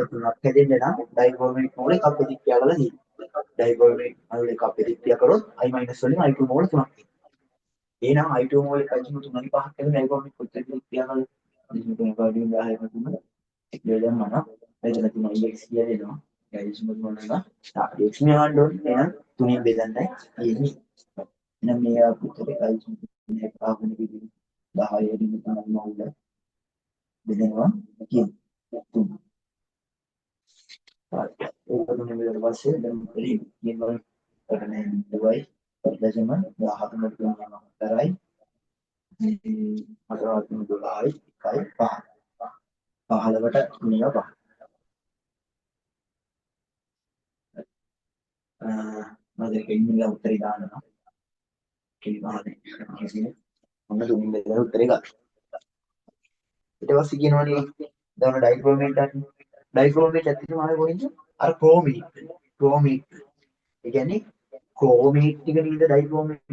තුනක් හැදෙන්න නම් ඩයික්‍රෝමේට් මවුල එකක් ප්‍රතික්‍රියා කරලා තියෙනවා. ඩයික්‍රෝමේට් මවුල එකක් ප්‍රතික්‍රියා කරොත් I- වලින් I2 මවුල තුනක් තියෙනවා. එහෙනම් I2 මවුල 1.3 3 5ක් වෙන ඩයික්‍රෝමේට් කොච්චර ප්‍රතික්‍රියා කරනවද? 10 10 දෙලම නම් මෙතන තියෙන x කියලා දෙනවා. x මොකක්ද නේද? x නේ ගන්න ඕනේ. එහෙනම් 3න් බෙදන්නයි තියෙන්නේ. එහෙනම් මේ අපිට 1.3 පාවුන විදිහට 10 දින තමයි මවුල බෙදනවා කියන්නේ. තුන. ඒක තුනේ බෙදලා පස්සේ දැන් ඉතින් කියනවා කරන්නේ 2යි 0.17 කියනවා කරයි. අතරත් 12යි 1යි 5. 15ට මේවා 5. මම දෙකකින් උත්තරේ දානවා. කිලිමානේ. මොන දුමින් බෙදලා උත්තරේ ගන්න. ඊට පස්සේ කියනවනේ දැන් ඩයික්‍රෝමේට් ගන්න. ඩයික්‍රෝමේට් ඇත්තටම ආවේ කොහෙන්ද? අර ක්‍රෝමේට්. ඒ කියන්නේ ක්‍රෝමේට් ටික නේද ඩයික්‍රෝමේට්.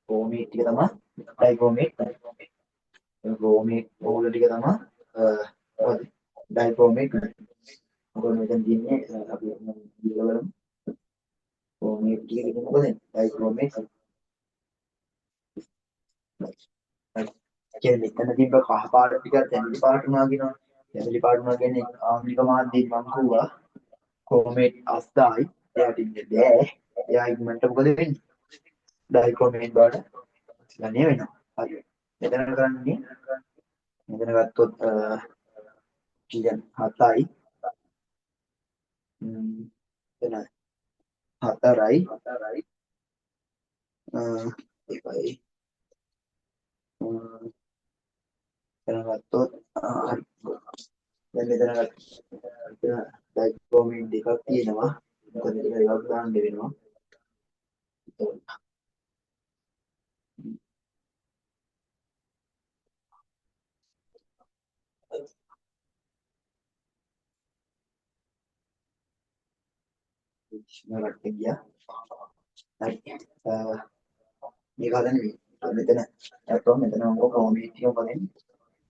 ක්‍රෝමේට් ටික තමයි ඩයික්‍රෝමේට්. ක්‍රෝමේට් මූල ටික තමයි මොකද? ඩයික්‍රෝමේට්. මොකද මෙතන තියෙන්නේ අපි ඉලවලම ක්‍රෝමේට් ටික කියන්නේ මොකද? ඩයික්‍රෝමේට්. කියන්නේ මෙතන තිබ්බ කහ පාට ටික තැඹිලි පාට වුණා කියනවා. තැඹිලි පාට වුණා කියන්නේ ආම්ලික මාධ්‍යයෙන් මම කිව්වා ක්‍රෝමේට් අස්ථායි එයාට ඉන්න බෑ. එයා ඉක්මනට මොකද වෙන්නේ? ඩයික්‍රෝමේට් බවට ගණනය වෙනවා. හරි. මෙතන කරන්නේ මෙතන ගත්තොත් ඔක්සිජන් 7යි එතන 4යි ඒකයි එතන ගත්තොත් හරි. දැන් මෙතන ඩයික්‍රෝමේට් දෙකක් තියෙනවා. මෙතන එකක් ගන්න වෙනවා. නරක ගියා. හරි. මේක හදන්නේ මෙතන මෙතන කොමේට් එක බලන්න.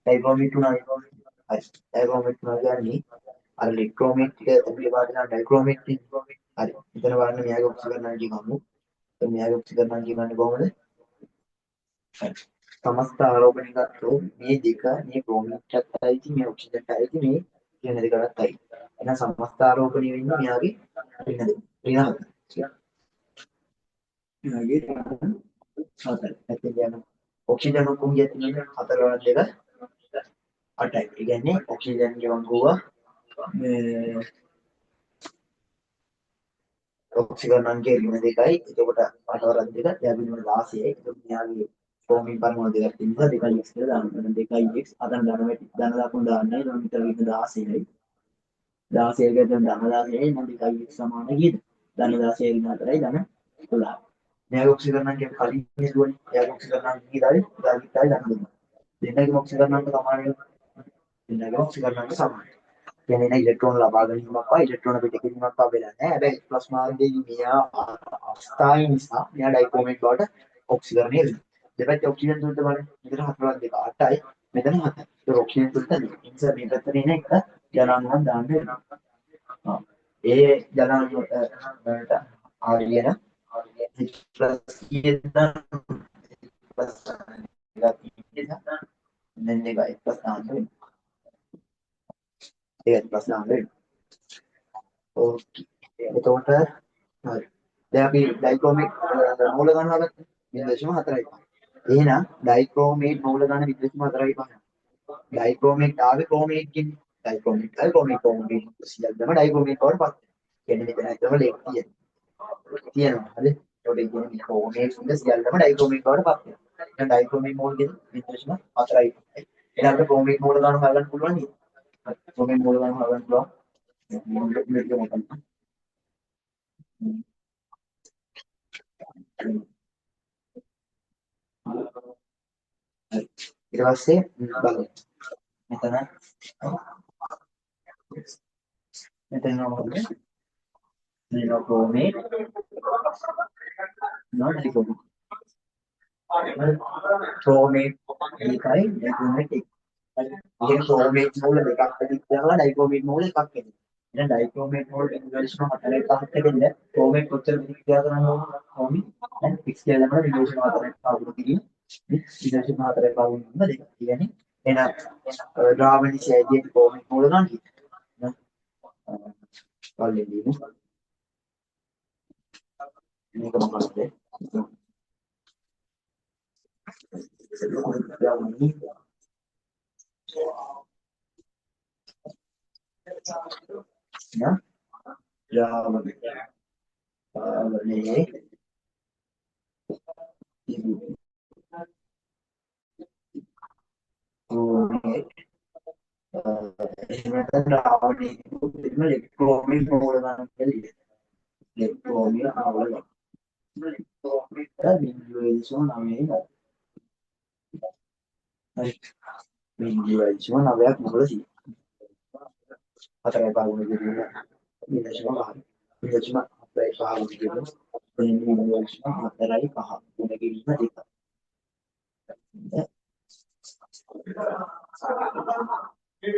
ඩයික්‍රෝමේට් උනා. හරි. ඩයික්‍රෝමේට් උනා කියන්නේ අර ඉලෙක්ට්‍රෝමේට් ටික ඇතුලේ පාදිනා ඩයික්‍රෝමේට් ටික. හරි. මෙතන බලන්න මෙයාගේ ඔක්සිජන් අයිඩි ගමු. දැන් මෙයාගේ ඔක්සිජන් අයිඩි ගන්නේ කොහොමද? හරි. සමස්ත ආරෝපණය ගත්තොත් මේ දෙක මේ බ්‍රෝමීන්ට් එකත් අයිති මේ ඔක්සිජන්ට අයිති මේ කියන දෙකටත් අයිති. එහෙනම් සමස්ත ආරෝපණය වෙන්නේ මෙයාගේ ඍණ මෙයාගේ හතර. එතෙන් යන ඔක්සිජන් ඔක්කොම කියන්නේ හතර වල දෙක 8යි. ඒ කියන්නේ ඔක්සිජන් ගිවන් ගුවා මේ ඔක්සිජන් අංකය ඍණ 2යි. එතකොට 8 වරක් දෙක යදින 16යි. එතකොට මෙයාගේ ෆෝමින් පරමාණු දෙකක් තියෙනවා. 2x කියලා දාන්න. 2x අතන ධන ලකුණු දාන්නයි. ඊට විතර 16යි. 16 කට ධන 16යි නම් 2x සමාන කීයද? ධන 16 ඍණ 4යි ධන 12. මෙයාගේ ඔක්සිජන් අංකය කලින් නේදුවනේ. එයාගේ ඔක්සිජන් අංකය කීයද? 10යි ධන 2. දෙන්නගේ ඔක්සිජන් අංක සමාන වෙනවා. දෙන්නගේ ඔක්සිජන් අංක සමානයි. කියන්නේ ඉලෙක්ට්‍රෝන ලබා ගැනීමක් පා ඉලෙක්ට්‍රෝන පිටකිරීමක් පා වෙලා නැහැ. හැබැයි ප්ලස් මාර්ගයේ මෙයා අවස්ථාවේ නිසා මෙයා ඩයික්‍රෝමේට් බවට ඔක්සිජනය වෙනවා. දෙපැත්තේ ඔක්සිජන් තුනට බලන්න. මෙතන 4ක් දෙක 8යි. මෙතන 7යි. ඒක ඔක්සිජන් තුනට දෙක. ඒ නිසා මේ පැත්තේ එන එක ජලාංගම් දාන්න වෙනවා. ඒ ජලාංග වලට ආරියන ප්ලස් කියන ප්ලස් දැන් දෙකයි ප්ලස් දාන්න වෙනවා. ඒක ප්ලස් දාන්න වෙනවා. ඕකේ. එතකොට හරි. දැන් අපි ඩයික්‍රෝමේට් මූල ගන්න හදන්නේ 0.4යි. එහෙනම් ඩයික්‍රෝමේට් මූල ගන්න 0.4යි පහ. ඩයික්‍රෝමේට් ආවේ ක්‍රෝමේට් කියන්නේ. ඩයික්‍රෝමේට් ආවේ ක්‍රෝමේට් සියල්ලම ඩයික්‍රෝමේට් බවට පත්. කියන්නේ මෙතන ඇත්තම ලෙක් තියෙනවා. හරි. ඒකට කියන්නේ ක්‍රෝමේට් සියල්ලම ඩයික්‍රෝමේට් බවට පත් වෙනවා. දැන් ඩයික්‍රෝමේට් මූල කියන්නේ 0.4යි. එහෙනම් අපිට ක්‍රෝමේට් මූල ගන්න හදන්න පුළුවන් නේද? ක්‍රෝමේට් මූල ගන්න හදන්න පුළුවන්. ඊට පස්සේ බලන්න. මෙතන මොකද? ක්‍රෝමේට් not ඩයික්‍රෝමේට්. ක්‍රෝමේට් එකයි ඩයික්‍රෝමේට් එකයි. ඉතින් ක්‍රෝමේට් මූල දෙකක් තිබ්බම ඩයික්‍රෝමේට් මූල එකක් එනවා. එහෙනම් ඩයික්‍රෝමේට් මූල ඉන්වර්ෂන් 4යි 5ක් එකද ක්‍රෝමේට් කොච්චර විද්‍යා කරන්න ඕනද? කොහොමද? දැන් x කියලා නම් ඉන්වර්ෂන් 4යි 5ක් තියෙන. ඉන්වර්ෂන් 4යි 5ක් නම් දෙක. කියන්නේ එහෙනම් ද්‍රාවණිකයේදී ක්‍රෝමේට් මූල ගන්න කිව්වා. වලදී මේක මොකක්ද? Ya, Javanese ibu elektronik menggunakan elektronik awalnya dan Indonesia namanya Indonesia namanya apa sih? Atau apa guna jadi Indonesia paham Indonesia apa paham gitu Indonesia materai paham guna gimana kita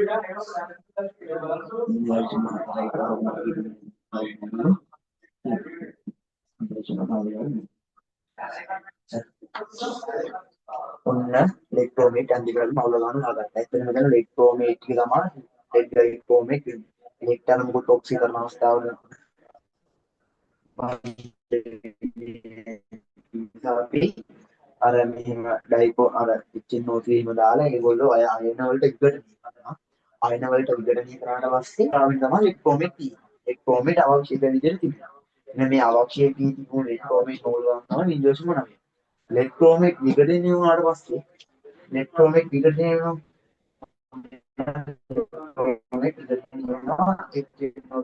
Indonesia materai paham ඔන්න ඉලෙක්ට්‍රෝමේට් අන්තිමට මවුල ගන්න හදන්න. එතන මෙතන ඉලෙක්ට්‍රෝමේට් එක තමයි ඉලෙක්ට්‍රෝමේට් ඉලෙක්ට්‍රෝන මුකුත් oxygen අවස්ථාවල අපි අර මෙහෙම ඩයිකෝ අර පිච්චෙන් නෝත්‍රීම දාලා ඒගොල්ලෝ අය අයන වලට විഘටනය කරනවා. අයන වලට විഘටනය කරාට පස්සේ ආවින් තමයි ඉලෙක්ට්‍රෝමෙට් තියෙන්නේ. ඉලෙක්ට්‍රෝමෙට් අවශ්‍ය වෙන විදිහට තිබෙනවා. මෙන්න මේ අවශ්‍ය තිබුණු ඉලෙක්ට්‍රෝමෙට් මූලකම් තමයි වින්ඩෝස් 9. ඉලෙක්ට්‍රෝමෙට් විඝටනය වුණාට පස්සේ ඉලෙක්ට්‍රෝමෙට් විඝටනය වෙනවා. ඉලෙක්ට්‍රෝමෙට් විඝටනය වෙනවා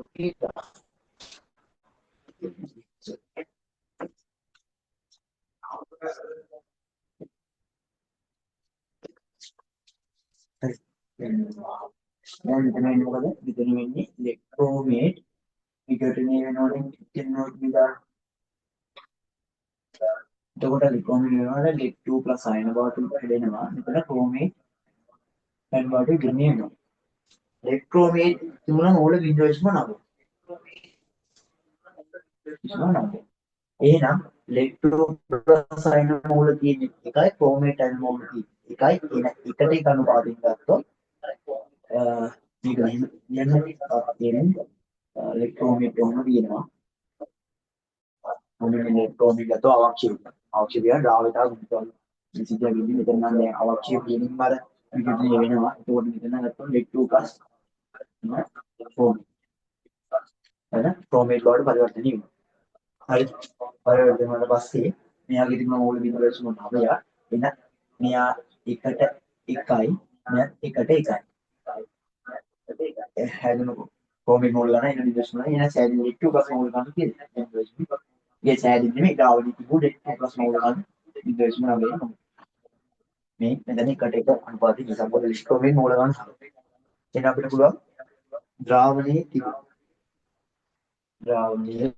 දැන් මෙතන වෙන්නේ මොකද? මෙතන වෙන්නේ ඉලෙක්ට්‍රෝමේට් විඝටනය වෙනවනේ කිනෝට් විලා. එතකොට ඉලෙක්ට්‍රෝමේට් වෙනවනේ ලෙක් 2 ප්ලස් අයන බවට හැදෙනවා. මෙතන ක්‍රෝමේට් අයන බවට විඝටනය වෙනවා. ඉලෙක්ට්‍රෝමේට් තිබුණා ඕල වින්ඩෝස් 9. එහෙනම් ලෙක් 2 ප්ලස් අයන මූල තියෙන එකයි ක්‍රෝමේට් අයන මූල තියෙන එකයි එන එකට එක අනුපාතයෙන් ගත්තොත් මේක යන්න ඉලෙක්ට්‍රෝමේට් වුණ තියෙනවා. මොන්නේ ඉලෙක්ට්‍රෝමේට් ගත්තොත් අවශ්‍ය දේ ද්‍රාවකතා ගුණිතවල විසිකා ගිහින් මෙතන නම් දැන් අවශ්‍ය දෙනින් මර විකෘති වෙනවා. ඒකෝට මෙතන ගත්තොත් ලෙක් 2 ප්ලස් හරි ක්‍රෝමේට් බවට පරිවර්තනය වෙනවා. හරි පරිවර්තන වුණාට පස්සේ මෙයාගේ තිබුණ මූල බිඳුව වලින් 9 එන මෙයා 1ට 1යි මෙයා 1ට 1යි. හැදුණු ක්‍රෝමේට් මූල ගන්න එන බිඳුව වලින් එන සෑදී ලෙක් 2 ප්ලස් මූල ගන්න තියෙනවා. ये सෑදී නෙමෙයි ගාවදී තිබු ලෙක් 2 ප්ලස් මූල ගන්න බිඳුව වලින් 9 මේ මෙතන 1ට 1 අනුපාතයෙන් සම්පූර්ණ ඉලෙක්ට්‍රෝමේට් මූල ගන්න. එන අපිට පුළුවන් ද්‍රාවණයේ තිබු ද්‍රාවණයේ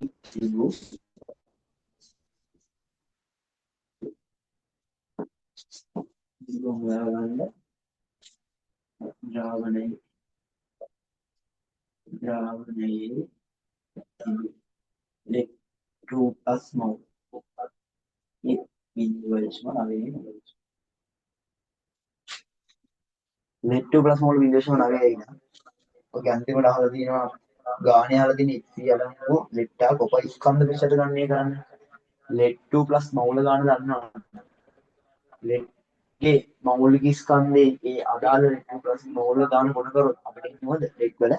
ලෙක් 2 ප්ලස් මූල මේ බිඳුව වලින් 9 ලෙක් 2 ප්ලස් මූල බිඳුව වලින් 9 එන ඔක අන්තිමට අහලා තියෙනවා ගාණේ අහලා තියෙන ඉක්සි අලංකෝ ලෙට්ටා කොප ස්කන්ධ පිටට ගන්නේ කරන්නේ ලෙක් 2 ප්ලස් මූල ගාන දන්නවා ලෙක්ගේ මෞලික ස්කන්ධේ ඒ අදාළ ලෙක් 2 ප්ලස් මූල ගාන ගුණ කරොත් අපිට එනවද ලෙක් වල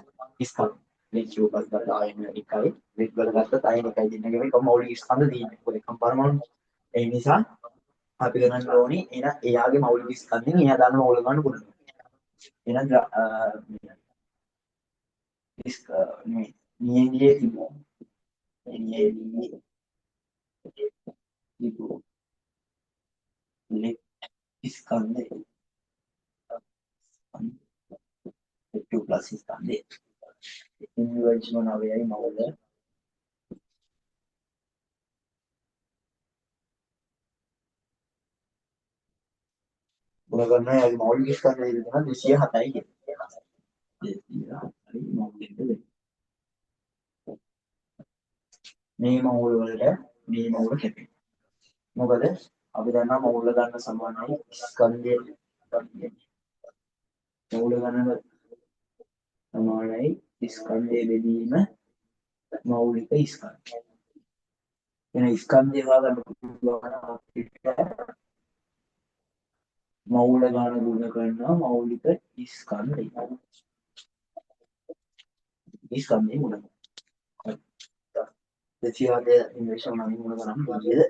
ස්කන්ධ ලෙක් 2 ප්ලස් ගන්න ආයෙත් එකයි ලෙක් වල ගත්තත් ආයෙත් එකයි දෙන්නගේ එක මෞලික ස්කන්ධ තියෙන්නේ මොකද එකම පරමාණු ඒ නිසා අපි ගණන් ඕනේ එන එයාගේ මෞලික ස්කන්ධෙන් එයා දාන මූල ගාන ගුණ එහෙනම් නියගියේ තිබුණා. නියගියේ තිබුණා. ලෙක් ස්කන්ධය. 2 ප්ලස් ස්කන්ධය. ඉන්වර්ජ් මොනවයි මවල. මොන ගන්න යාගේ මෞලික ස්කන්ධය දෙන 207යි කියන්නේ. මේ මූල වලට මේ මූල කැපේ. මොකද අපි දන්නා මූල ගන්න සමානයි ස්කන්ධය මූල ගණන සමානයි ස්කන්ධය බෙදීම මෞලික ස්කන්ධය. එන ස්කන්ධය හොයාගන්න පුළුවන් අපිට මූල ගාන ගුණ කරනවා මෞලික ස්කන්ධය. ස්කන්ධය ගුණ. දෙතියද ඉන්වර්ෂන් නම් ගුණ කරනවා කියද?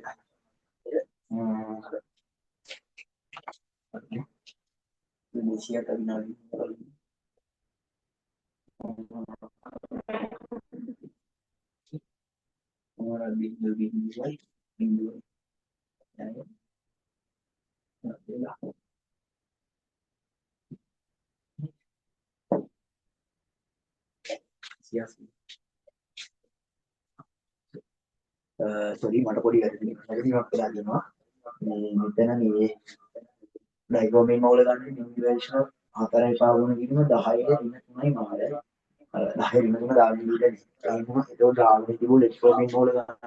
දෙතියට විනාඩි और बिंदु sorry මට පොඩි වැරදිමක් වෙලා තියෙනවා මෙතන මේ ඩයිගෝමින් මවුල ගන්න ඉන්ඩිවිජුවල් 4යි පාවුන කිරීම 10යි දින 3යි මාරයි 10යි දින 3 දාන්න දීලා ඒකම ඒක ගාමේ තිබු ලෙක්ට්‍රෝමින් මවුල ගන්න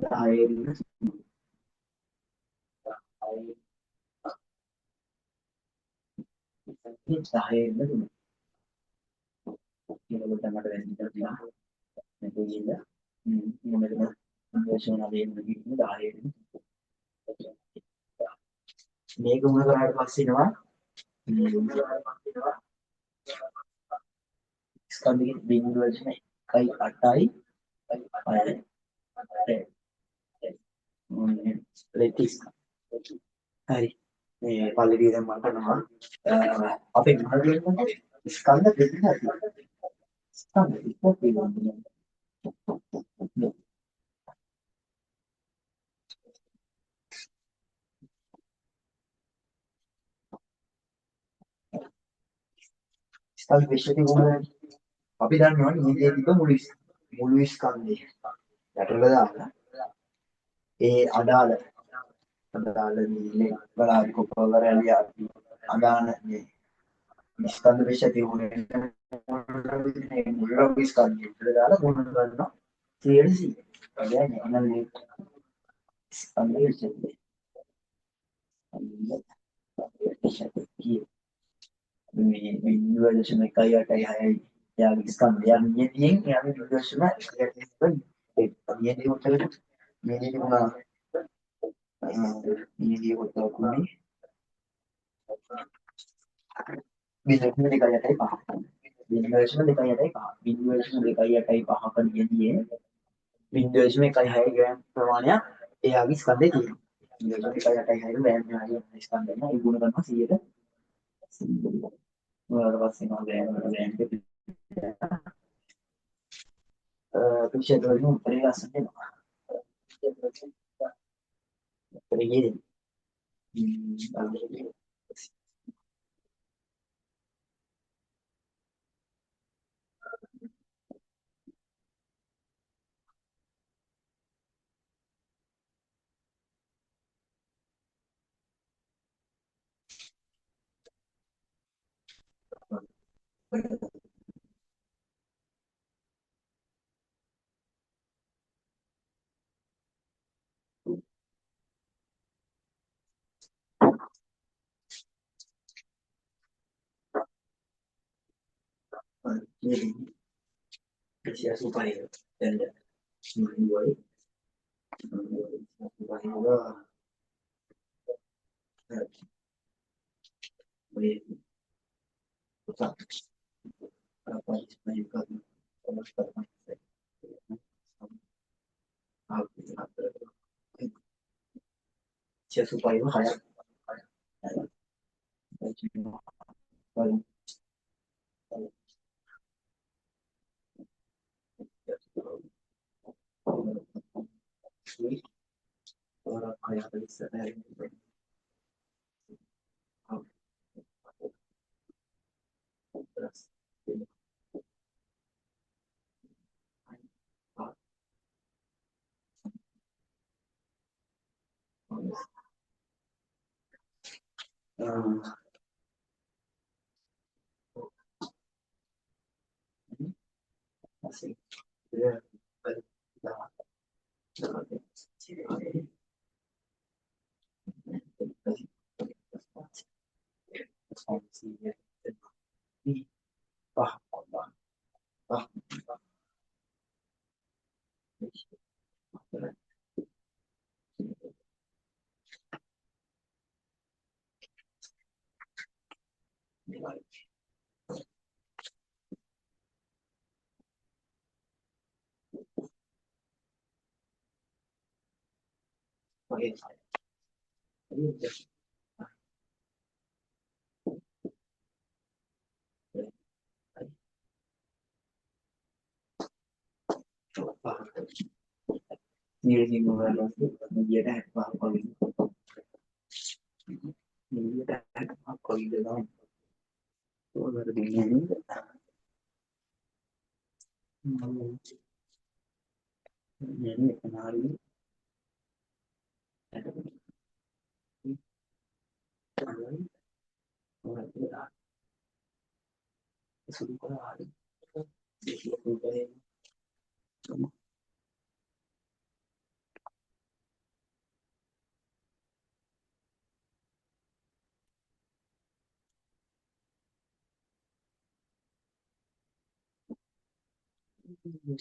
10යි ini 10 itu kita udah ada yang kita itu gila ini benar nasional ini ini 10 මේක මොන කරාට පස්සේනවා ස්කන්ධයේ බිඳුව වශයෙන් 1.8යි 6යි ලෙටිස් හරි මේ පල්ලි දැන් මම කරනවා අපේ මහදේවනේ ස්කන්ධ දෙකක් ස්කන්ධ ඉස්සත් තියෙනවා ස්කන්ධ විශ්ලේෂණය කොහොමද අපි දන්නවා නීතියේ තිබ්බ මුළු ස්කන්ධය යටට දාලා ඒ අදාළ බලහරි කොපවරලිය අදාන ස්කන්ධ විශ්ලේෂණය මුළු ස්කන්ධය යටට දාලා මොන කරනවා 100%. يعني انا اللي ස්කන්ධ විශ්ලේෂණය මේ බිඳුව දශම 1.8යි 6යි යාගේ ස්කන්ධය නියතියෙන් යාගේ බිඳුව දශම 1.8 ඒ නියතිය උත්තර නියතිය තිබුණා නියතිය උත්තර කුණේ බිඳුව දශම 2.8යි 5 බිඳුව දශම 2.8යි 5 බිඳුව දශම 2.8යි 5ක නියතියේ බිඳුව දශම 1.6 ග්‍රෑම් ප්‍රමාණයක් එයාගේ ස්කන්ධයේ තියෙනවා බිඳුව දශම 1.8යි 6යි ග්‍රෑම් යාගේ ස්කන්ධය ඒ ගුණ කරනවා 100ට ඊට පස්සේ මම ග්‍රෑම් පික්ෂර් වලින් උත්තරේ ලස්සන දෙනවා. උත්තරේ ගියේ. Sia supaya dan membuat supaya apa menyukai sia supaya kayak orang kayak bisa dari masih dia nhiều thì người là người đã vào còn người đã vào còn được không tôi là bị nhúng nhúng cái nào đi xuống có là đi ini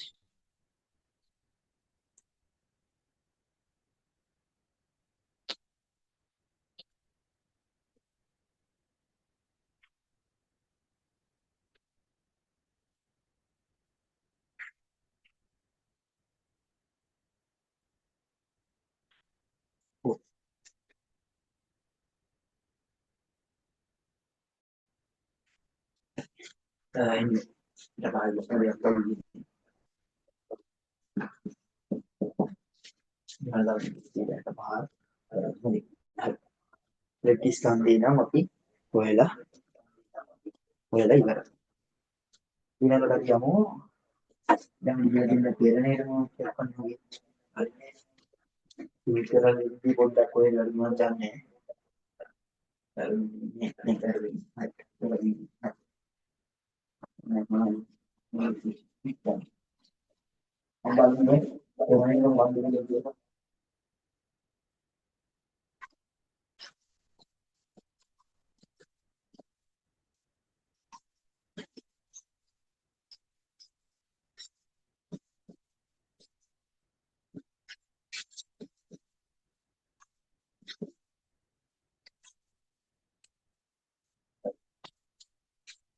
udah bahaya sekali yang tahu gimana tidak tepat lebih skandina tapi bolehlah bolehlah ibarat ini kalau kamu yang dijadiin negara nih mau siapkan lagi literal di kontak kue dari macamnya dari negara ini dari kembali orang yang kembali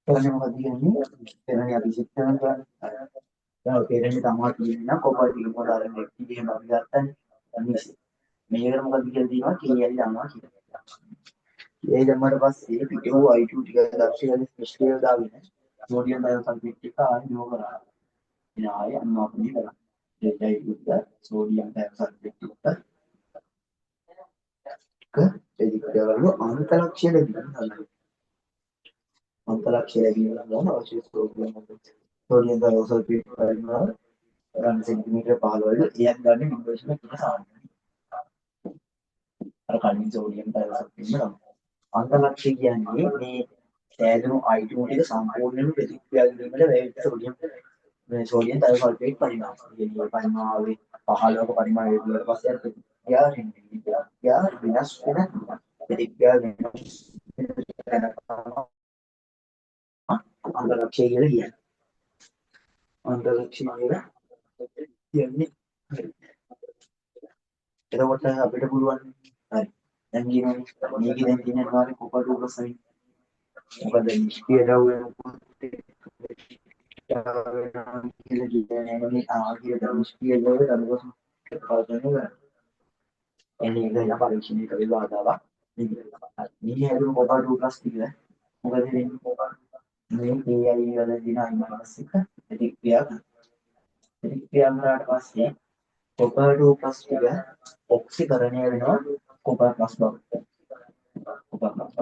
Karena kalian ini karena habis itu kan kalau kalian tamat ini nak kau bagi modal yang dia bagatan ini मेरे को कभी जल्दी ना कि ये जाना कि ये जब हमारे पास ये वीडियो आई टू टी का दर्शक वाले स्पेशल दावी है मोडियन दाव सब्जेक्ट का आज जो करा ना आया हम अपनी करा डेटा यूजर सोडियम दाव सब्जेक्ट का jadi kalau अंतरिक्ष लगी अंतरिक्ष लगी ना और सोडियम दाव सब्जेक्ट का 2 सेंटीमीटर पालो है एक गाने इंग्लिश में कितना सामने කලින් සෝඩියම් පෙරොක්සයිඩ් වෙනවා. අන්තලක්ෂය කියන්නේ මේ සෑදුණු අයිටු ටික සම්පූර්ණයෙන්ම ප්‍රතික්‍රියා කිරීමට වැය සෝඩියම් මේ සෝඩියම් තරසල්ෆේට් පරිමාණය. කියන්නේ පරිමාණයේ 15ක පරිමාණය වලට පස්සේ අර ප්‍රතික්‍රියා වෙනස් වෙන ප්‍රතික්‍රියා වෙන අන්තලක්ෂය කියලා කියන්නේ. අන්තලක්ෂය කියලා කියන්නේ එතකොට අපිට පුළුවන් හරි දැන් කියනවා මේකේ දැන් තියෙන කාර්ය කොපඩු ප්‍රසයි මොකද නිෂ්ක්‍රීය ද්‍රව්‍ය කියලා කියන්නේ මේ ආගිය නිෂ්ක්‍රීය ද්‍රව්‍ය අනුගත පාදනය කරනවා එන්නේ ඉතින් පරීක්ෂණය කරලා ආදාලා මේ හැදුණු කොපඩු ප්‍රස් ටික මොකද වෙන්නේ මේ AI වල දින අයිමනස් එක ප්‍රතික්‍රියා කරාට පස්සේ කොපඩු ප්‍රස් ටික ඔක්සිකරණය වෙනවා කොපර් ප්ලස් බවට කොපර් ප්ලස්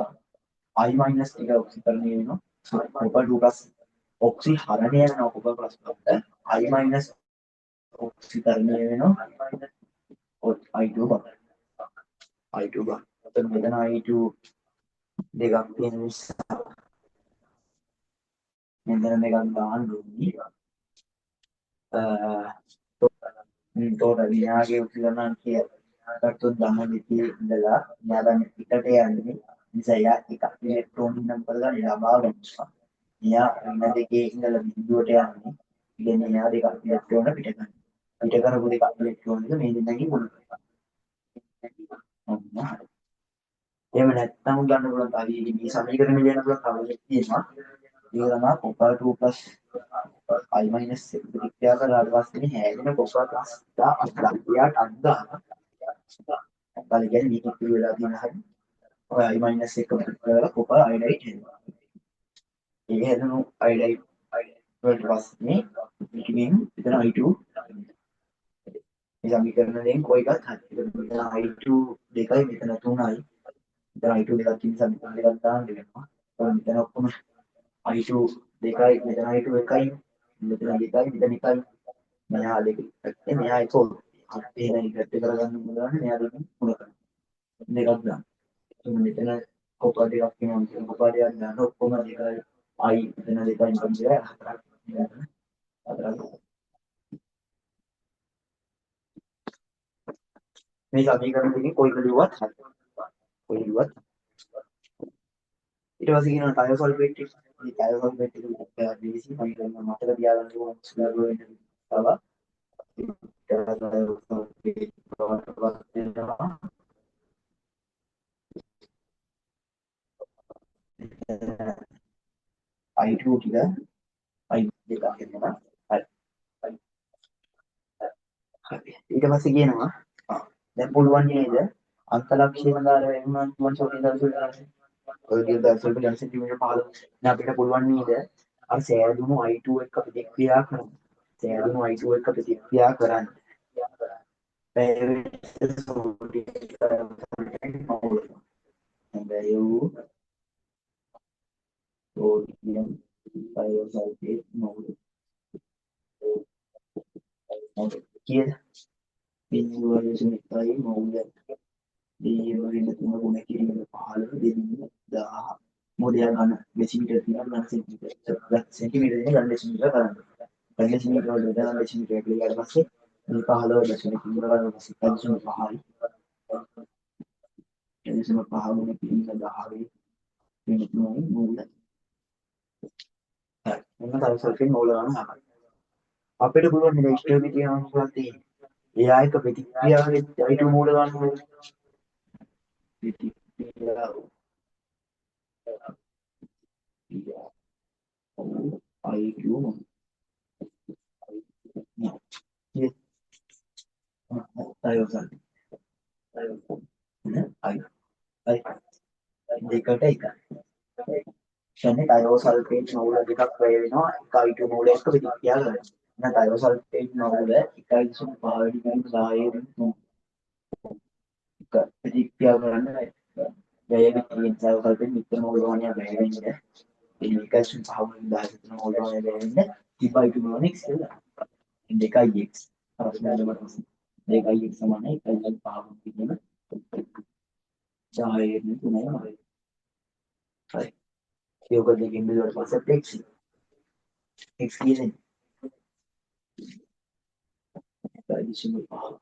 I minus ටික ඔක්සිකරණය වෙනවා කොපර් 2 ප්ලස් ඔක්සි හරණය වෙනවා කොපර් ප්ලස් බවට I minus ඔක්සිකරණය වෙනවා I2 බවට I2 බවට එතන මෙතන I2 දෙකක් තියෙන නිසා මෙතන දෙකක් දාන්න ඕනේ තෝර විනාගේ උත්තරණ කිය කරතුන් දමනිති ඉඳලා යාදන් පිටට යන්නේ නිසා යා එක ඉලෙක්ට්‍රෝන නම්බර ගන්න ලබා ගන්නවා. එයා වෙන දෙකේ ඉඳලා බිඳුවට යන්නේ. ඉතින් එයා දෙක ඉලෙක්ට්‍රෝන පිට ගන්නවා. පිට කරපු දෙක ඉලෙක්ට්‍රෝන එක මේ දෙන්නගේ මොන කරනවා. එහෙම නැත්නම් ගන්න පුළුවන් තව මේ සමීකරණ ලියන්න පුළුවන් තව එකක් තියෙනවා. ඒක තමයි කොපර් 2 plus I minus ප්‍රතික්‍රියා කරලා පස්සේ හැදෙන කොපර් ප්ලස් දා අත්ලක්ියාට අද්දාන අපල කියන්නේ මේක ඉතුරු වෙලා තියෙන හැටි ඔය I minus එක කරලා කොපර් අයඩයිඩ් වෙනවා. ඒක හැදුණු අයඩයිඩ් වලට පස්සේ මේකෙන් එතන I2 මේ සමීකරණ වලින් කොයි එකක් හරි. මෙතන I2 දෙකයි මෙතන 3යි. මෙතන I2 දෙකක් තියෙන සමීකරණ දෙකක් දාන්න වෙනවා. මෙතන ඔක්කොම I2 දෙකයි මෙතන I2 එකයි මෙතන දෙකයි මෙතන එකයි මෙහා දෙක මෙහා එක අපේ නයි ගැට කරගන්න පුළුවන් මෙහා දෙකෙන් තුන දෙකක් දාන්න මෙතන කොපා දෙකක් තියෙනවා මෙතන කොපා දෙකක් දාන්න ඔක්කොම දෙකයි I මෙතන දෙකයි මෙතන දෙකයි හතරක් මේ සමීකරණ දෙකේ කොයි එක ලියුවත් හරි කොයි ලියුවත් ඊට පස්සේ කියනවා tyre sulphate Kalau kalau betul di sini kalau mata dia lalu selalu ini apa? Kalau itu juga, itu juga kita. ඊට පස්සේ කියනවා දැන් පුළුවන් නේද අන්තලක්ෂය දාලා මම සෝටින් දවසට ඔය කියන දවසට යන සෙන්ටිමීටර 15 දැන් අපිට පුළුවන් නේද අර සෑදුණු I2 එක්ක ප්‍රතික්‍රියා කරන්න සෑදුණු I2 එක්ක ප්‍රතික්‍රියා කරන්න සෝඩියම් thiosulfate මවුල කීයද පින්වලුසිනයි මවුල මේ වගේ තුන ගුණ කිරීම 15 දෙන්න 1000 මොඩියා ගන්න ඩෙසිමීටර තියෙනවා ගන්න සෙන්ටිමීටර දෙන ගන්න ඩෙසිමීටර කරන්න. ගන්න ඩෙසිමීටර වල ගන්න ඩෙසිමීටර කියලා ඊට පස්සේ මේ 15 දශමික කිරීම කරන පස්සේ 5.5යි. එනිසම 5 ගුණ කිරීම 10 වෙන තුනයි මූල. හරි. මොන තරසල්ෆේට් මූල ගන්න අපිට පුළුවන් නේද ස්ටෝබි කියනවා තියෙන්නේ. එයා එක ප්‍රතික්‍රියාවේ I2 මූල ගන්න ඕනේ. ප්‍රතික්‍රියාව I2 thiosulfate දෙකට එකයි. කියන්නේ thiosulfate මවුල දෙකක් වැය වෙනවා I2 මවුල එක්ක ප්‍රතික්‍රියා කරනවා. එහෙනම් thiosulfate මවුල 1.5 ඩිග්‍රී 10 ප්‍රතික්‍රියා කරන්න වැය වෙන thiosulfate මිත්‍ර මවුල වගේ වැය වෙන්නේ. ඒ 1.5 10 මවුල වගේ වැය වෙන්නේ I2 මවුල x කියලා. දෙකයි x ප්‍රශ්නවලට 2x සමානයි 1.5 කියන 10 තුනයි හරි. ඒක දෙකින් බෙදුවට පස්සේ x කියන්නේ 1.5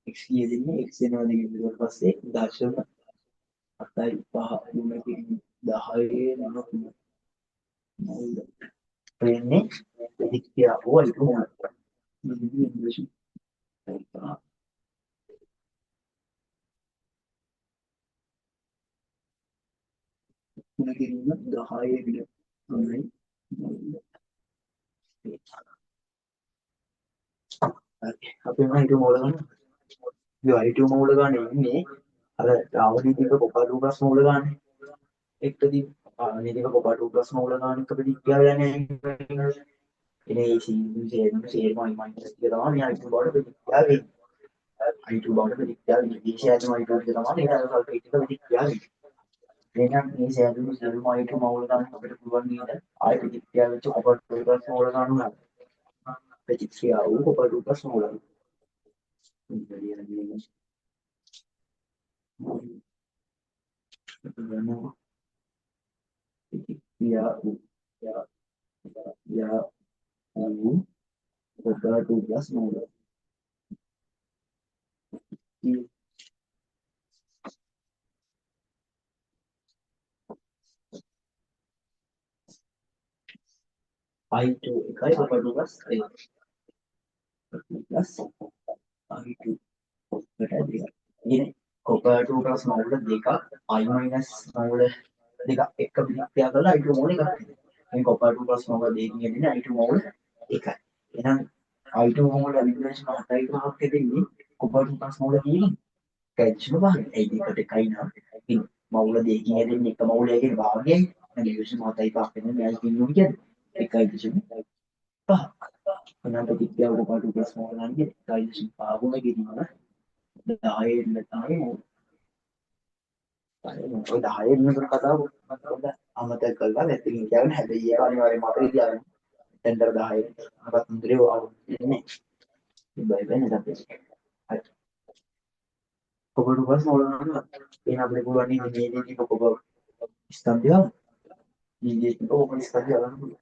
x කියන්නේ x වෙනවා දෙකින් බෙදුවට පස්සේ 0.75 ගුණ කිරීම 10 වෙන්නේ ප්‍රතික්‍රියාව I2 මූල. ගුණ කිරීම 10 විදිහට තමයි අපි මොන I2 මූල ගන්න? I2 මූල ගන්න ඉන්නේ අර ආවනිතික කොපාටු ප්‍රශ්න මූල ගන්න. එක්කදී ආවනිතික කොපාටු ප්‍රශ්න මූල ගන්න එක ප්‍රතික්‍රියාව යන්නේ ඉනේ සේමයි මයිනස් එක තමයි I2 බවට ප්‍රතික්‍රියාව වෙන්නේ. I2 බවට ප්‍රතික්‍රියාව වෙන්නේ. විශේෂයෙන්ම I2 එක තමයි ඊට සල්ෆේට් එක ප්‍රතික්‍රියාව වෙන්නේ. එහෙනම් මේ සෑදුණු සෙල්ම I2 මූල ගන්න අපිට පුළුවන් නේද? ආය ප්‍රතික්‍රියාව වෙච්ච කොපාටු ප්‍රශ්න මූල ගන්නවා. ප්‍රතික්‍රියාව කොපාටු ප්‍රශ්න මූල ගන්නවා. කොපාටු ප්‍රශ්න මූල I2 එකයි කොපාටු ප්‍රශ්න plus I2 කට දෙක. කොපාටු ප්‍රශ්න මූල දෙක I minus මූල දෙක එක ප්‍රතික්‍රියා කරලා I2 මූල එකක්. මේ කොපාටු ප්‍රශ්න මූල දෙකකින් එන්නේ I2 මූල එකයි. එහෙනම් I2 මූල විද්‍යාශ 7.5ක් දෙන්නේ කොපාටු ප්‍රශ්න මූල කියන්නේ 1.5. ඒ දෙකට එකයි නම් ඉතින් මූල දෙකකින් එන්නේ එක මූලයකින් භාගයයි. නම් විද්‍යාශ 7.5ක් වෙන්නේ මෙයාට කියන්නේ කියන්නේ 1.5. එහෙනම් ප්‍රතික්‍රියාව කොපාටු ප්‍රශ්න මූල ගන්නේ 1.5 ගුණ කිරීම 10 තමයි මූල. ඔය 10 වෙනකන් කතාව අමතක කළා නැත්නම් කියන්නේ හැබැයි ඒක අනිවාර්යයෙන්ම අපේ තියාගන්න. ටෙන්ඩර් 10 අපත් මුද්‍රේ ආවන්නේ. බයි බයි නේද අපේ. හරි. කොබඩු බස් මොළනවා. එහෙනම් අපිට පුළුවන් නේ මේ දෙකේ කොබ ස්තම්භය. මේ දෙකේ කොබ ස්තම්භය ගන්න.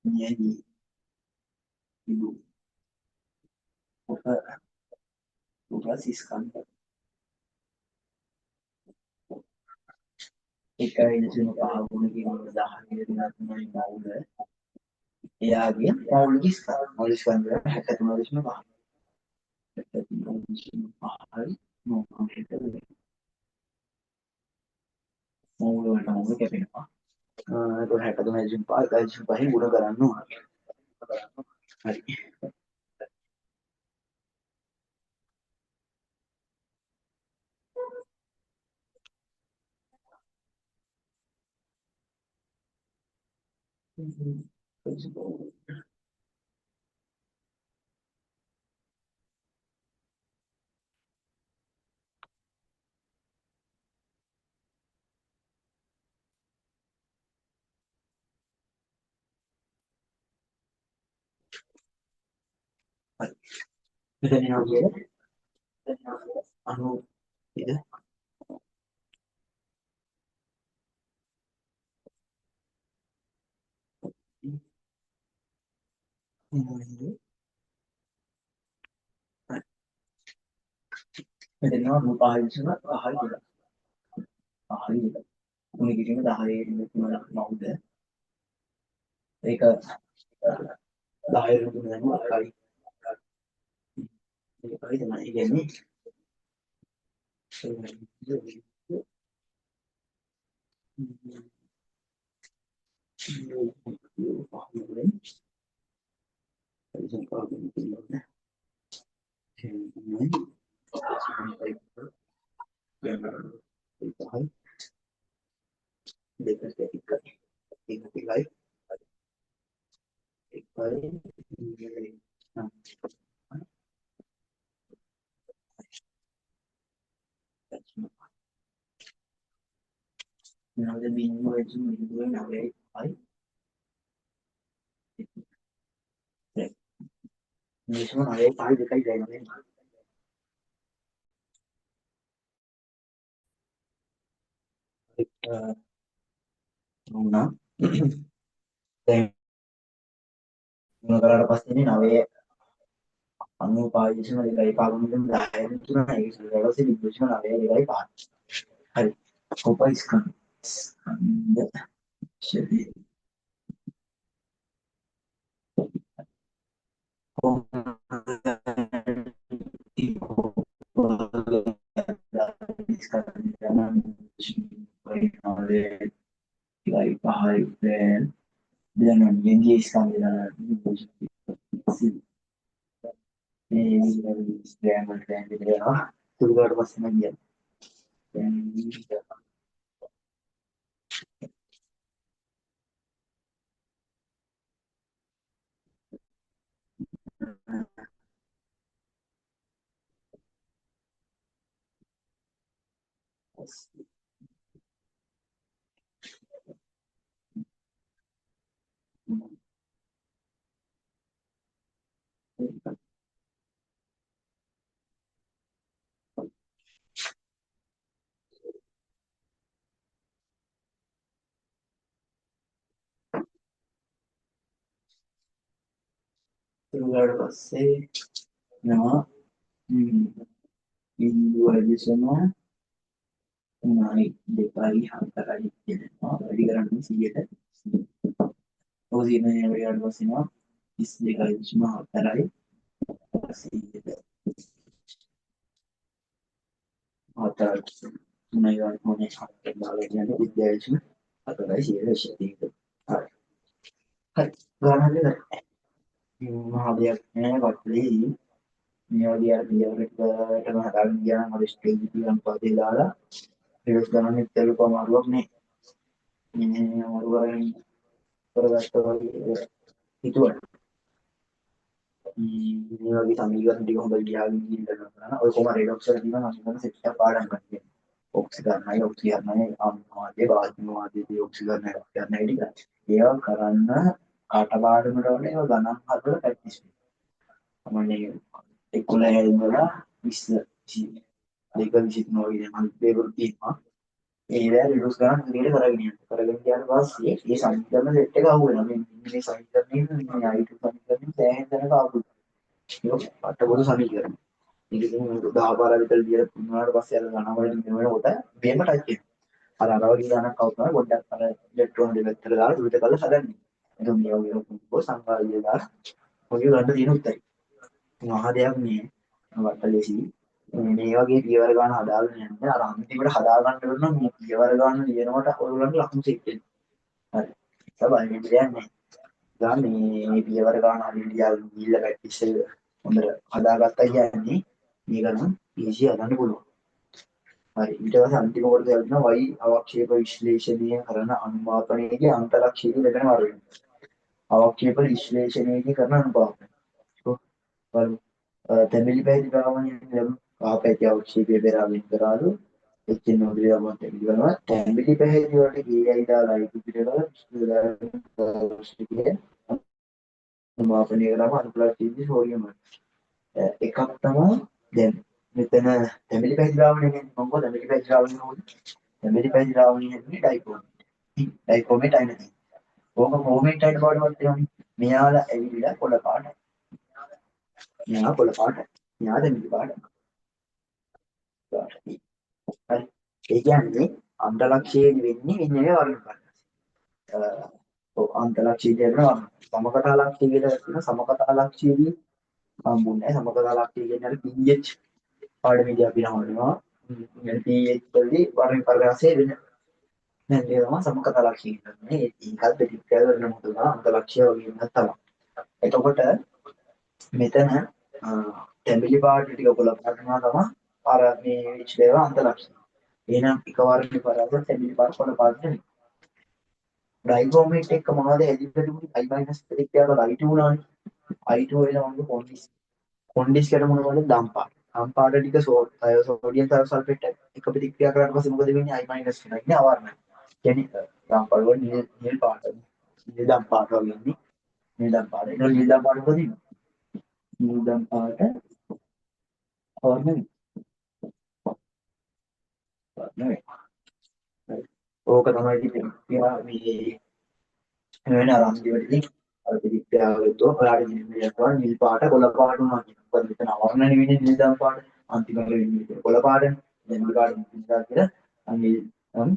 Jadi ibu operasikan ikaw ay sinupahawag ng madahan natin ng maula. Iyagi, maulis ka. Maulis ka nila. Hekat maulis mo ba? Hekat maulis mo ba? No, ang hekat mo. Maula ka mo. Kaya pinapa. Ito hekat mo yung pa. Kahit yung pahin, muna ka lang no. Hari. Ito niya ako yun. Ano? Ito? Ito niya ako. Pahay siya. Pahay sila. Pahay sila. Kumigilin mo dahil malaki maula. Ika, dahil rin mo kay kay naman iyan ni. So, now the being words doing away by this one away by the kay dahil una naglalabas din nawe ang upayo siya nalilay pa kung din dahil ito na naglalabas din dito siya nawe nalilay pa ay upay ka siya kung like high then engage kanila grammar then lugar was nagyan then lugar was say no individualism naik depai antara itu dari kerana sih ya Usinya yang luar biasa isliga cuma antara sih antara menaikkan monetasi teknologi yang ideal cuma antara sih ya itu hai karena dia mahal waktu dia dengan yang harus tinggi yang pada dala terus karena itu lupa maruah nih ini maruah yang tergantung itu ini lagi sambil di kembali lagi dan karena oh kemarin dokter di mana maksudnya setiap padang kan oksigen naik aja bahas semua di oksigen naik kan ya karena kata baru mereka ganang atau teknis namanya ekulah yang bisa si legal di situ yang lebih berlima ඒ දැන් reduce ගන්න විදිහට කරගෙන යන පස්සේ මේ සමීකරණ set එක අහු වෙනවා. මේ සමීකරණයෙන් මේ I2 සමීකරණයෙන් සෑහෙන තැනක ආපු. ඒක අටපොළු සමීකරණ. මේක ඉතින් 10 පාරක් විතර දීලා පුරුදුනාට පස්සේ අර ගණන් වලින් මෙවෙනකොට බේම ටච් වෙනවා. අර වගේ ගණනක් આવුත් තමයි පොඩ්ඩක් අර ඉලෙක්ට්‍රෝන දෙපැත්තට දාලා දුරට කරලා හදන්නේ. එතකොට මේ වගේ පොඩි සංඛාරිය දාලා ඔය ගන්න තියෙන උත්තරයි. මහා දෙයක් මේ වටලෙසි මේ වගේ පියවර ගන්න හදාගෙන යන්න අර අන්තිමට හදා ගන්න ඕන නම් මේ පියවර ගන්න ලියනකොට ඔයගොල්ලන්ට ලකුණු සෙට් වෙනවා. හරි. සබයි මේ කියන්නේ. දැන් මේ පියවර ගන්න හරියට ගිහිල්ලා ප්‍රැක්ටිස් එක හොඳට හදාගත්තා කියන්නේ මේක නම් ඊසි හදන්න පුළුවන්. හරි. ඊට පස්සේ අන්තිම කොටස යනවා y අවක්ෂේප විශ්ලේෂණය කරන අනුමාපනයේදී අන්තලක්ෂීය දෙකම වර වෙනවා. අවක්ෂේප විශ්ලේෂණයේදී කරන අනුපාතය. බලමු. තැඹිලි පැහැදිලි භාවනයෙන් ලැබුණු ආපැති අවක්ෂේපයේ පෙරාලින් කරාලු එච්චින් නොදලියමත් පිළිගන්නවා. තැඹිලි පැහැදිලි වලට ගියයි දාලා ඉති පිටවල විශ්ලේෂණය අනුමාපනය කරාම අනුපලක්ෂීයදී සෝඩියම් එකක් තමයි දැන් මෙතන තැඹිලි පැහැදිලි භාවනය කියන්නේ මොකක්ද? තැඹිලි පැහැදිලි භාවනය මොකද? තැඹිලි පැහැදිලි භාවනය කියන්නේ ඩයිකෝමේට්. ඩයිකෝමේට් අයින තියෙනවා. ඕක කොමේට් අයින බවටපත් වෙනවා. මෙයාලා ඇවිල්ලා පොළ පාටයි. මෙයා පොළ පාටයි. මෙයා තැඹිලි පාටයි. හරි. ඒ කියන්නේ අන්තලක්ෂයේදී වෙන්නේ මෙන්න මේ වර්ග කරන. අන්තලක්ෂයේදී වෙනවා සමකතාලක්ෂය කියලා කියන සමකතාලක්ෂයේදී හම්බුනේ සමකතාලක්ෂය කියන්නේ අර pH පාඩමේදී අපි හඳුනනවා. pH වලදී වර්ග ප්‍රකාශය වෙන. දැන් ඒවා සමකතාලක්ෂය කියන්නේ ඒකත් පිටිකල් වෙන මොකද අන්තලක්ෂය වගේ එකක් තමයි. එතකොට මෙතන තැඹිලි පාට ටික පොළ පාට කරනවා තමයි අර මේ විශ්ලේෂණ අන්තලක්ෂය. එහෙනම් එකවරේ පරාද තැඹිලි පාට පොළ පාට නෙමෙයි. ඩයිගෝමේට් එක මොනවද හැදිලා තිබුණේ I- ප්‍රතික්‍රියාව I2 උනානේ. I2 වෙන මොනවද කොන්ඩිස්. කොන්ඩිස් කියන මොනවද දම් පාට. දම් පාට ටික සෝඩියම් සල්ෆේට් එක ප්‍රතික්‍රියා කරාට පස්සේ මොකද වෙන්නේ I- වෙනවා. ඉන්නේ අවර්ණය. කියන්නේ දම් පාට වල නිල් පාට. නිල් දම් පාට වගේ ඉන්නේ. නිල් දම් පාට. ඒක නිල් දම් පාට මොකද ඉන්නේ? නිල් දම් පාට අවර්ණය. නෙවෙයි. ඕක තමයි ඉතින් මේ වෙන අරන්දිවලදී අර පිටික්‍රියාවලදී ඔයාලට නිල්පාට නිල් පාට කොළ පාට උනා කියනවා. මොකද මෙතන අවර්ණනේ වෙන්නේ නිල් දම් පාට. අන්තිමට වෙන්නේ කොළ පාටනේ. දැන් නිල් පාට නිල්දා කියලා අනිල්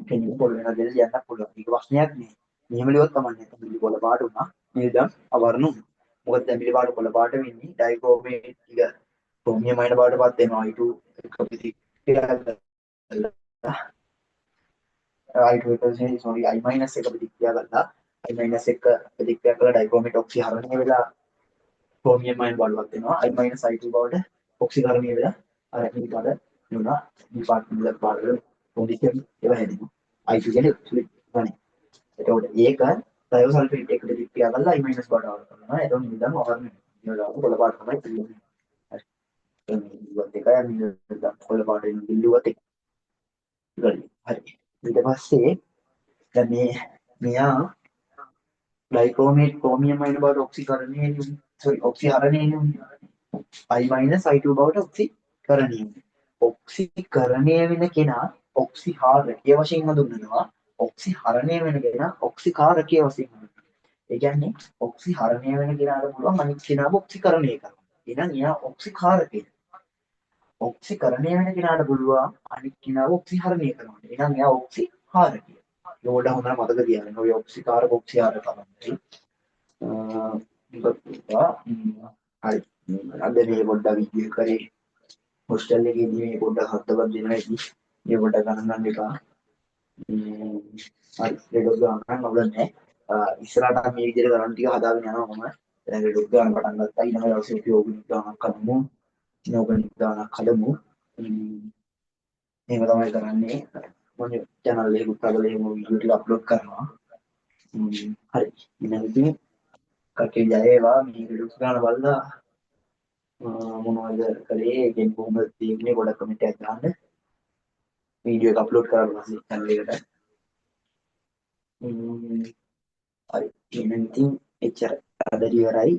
කෙනෙක් පොළ වෙනවා කියලා කියන්න පුළුවන්. ඒක ප්‍රශ්නයක් නෙවෙයි. මෙහෙම ලියුවත් කමන්නේ නැහැ. නිල් කොළ පාට උනා නිල් දම් අවර්ණ උනා. මොකද දැන් නිල් පාට කොළ පාට වෙන්නේ ඩයික්‍රෝමේට් ටික ක්‍රෝමියම් අයන පාටපත් වෙනවා. I2 එක පිටික්‍රියා I2 sorry I- එක ප්‍රතික්‍රියා කළා I- එක ප්‍රතික්‍රියා කළා ඩයික්‍රෝමේට් ඔක්සිහරණය වෙලා ක්‍රෝමියම් අයන බවටපත් වෙනවා I- I2 බවට ඔක්සිහරණය වෙලා අර නිපාත නුණා නිපාත පාඩල පොඩිකම් ඒවා හැදෙනවා I2 කියන්නේ සුළි ගණන්. එතකොට ඒක ථයෝසල්ෆේට් එක ප්‍රතික්‍රියා කළා I- බවට අවර් කරනවා. එතකොට නිදම් අවරණය වෙනවා. පොළ පාට තමයි තියෙන්නේ. හරි. ඉවත් එකයි නිදම් පොළ පාටෙන් බිල්ලුවත් එක. හරි. ඊට පස්සේ දැන් මෙයා ඩයික්‍රෝමේට් ක්‍රෝමියම් අයන බවට ඔක්සිකරණය ඔක්සිහරණය I- I2 බවට ඔක්සිකරණය ඔක්සිකරණය වෙන කෙනා ඔක්සිහාරකය වශයෙන් හඳුන්වනවා. ඔක්සිහරණය වෙන කෙනා ඔක්සිකාරකය වශයෙන් හඳුන්වනවා. ඒ කියන්නේ ඔක්සිහරණය වෙන කෙනාට පුළුවන් අනිත් කෙනාව ඔක්සිකරණය කරන්න. එහෙනම් එයා ඔක්සිකාරකය. ඔක්සිකරණය වෙන කෙනාට පුළුවන් අනිත් කෙනාව ඔක්සිහරණය කරන්න. එහෙනම් එයා ඔක්සිහාරකය. ඒක හොඳට මතක තියාගන්න. ඔය ඔක්සිකාරක ඔක්සිහාරක තමයි. හරි. අද මේ පොඩ්ඩක් වීඩියෝ කරේ හොස්ටල් එකේදී මේ පොඩ්ඩක් හත්බත් දෙනවා ඉතින් මේ පොඩ්ඩක් ගණන් ගන්න එපා. හරි. ඒක ගණන් අවුලන්නේ. ඉස්සරහට මේ විදිහට ගණන් ටික හදාගෙන යනවා මම. දැන් ඒක ගණන් පටන් ගත්තා. ඊළඟ දවසේ අපි ඕගනික් ගණනක් හදමු. ඕගනික් ගණනක් හදමු. මේක තමයි කරන්නේ. මම channel එකේ උත්තරවල එහෙම වීඩියෝ ටික අප්ලෝඩ් කරනවා. හරි. ඉතින් ඉතින් කටේ ජය වේවා මේ රිඩුක්ස් ගන්න බලලා මොනවද කළේ ඒකෙන් කොහොමද තියෙන්නේ ගොඩක් කමෙන්ට් එකක් දාන්න. වීඩියෝ එක අප්ලෝඩ් කරලා පස්සේ channel එකට. හරි. එහෙනම් ඉතින් එච්චර අද ඉවරයි.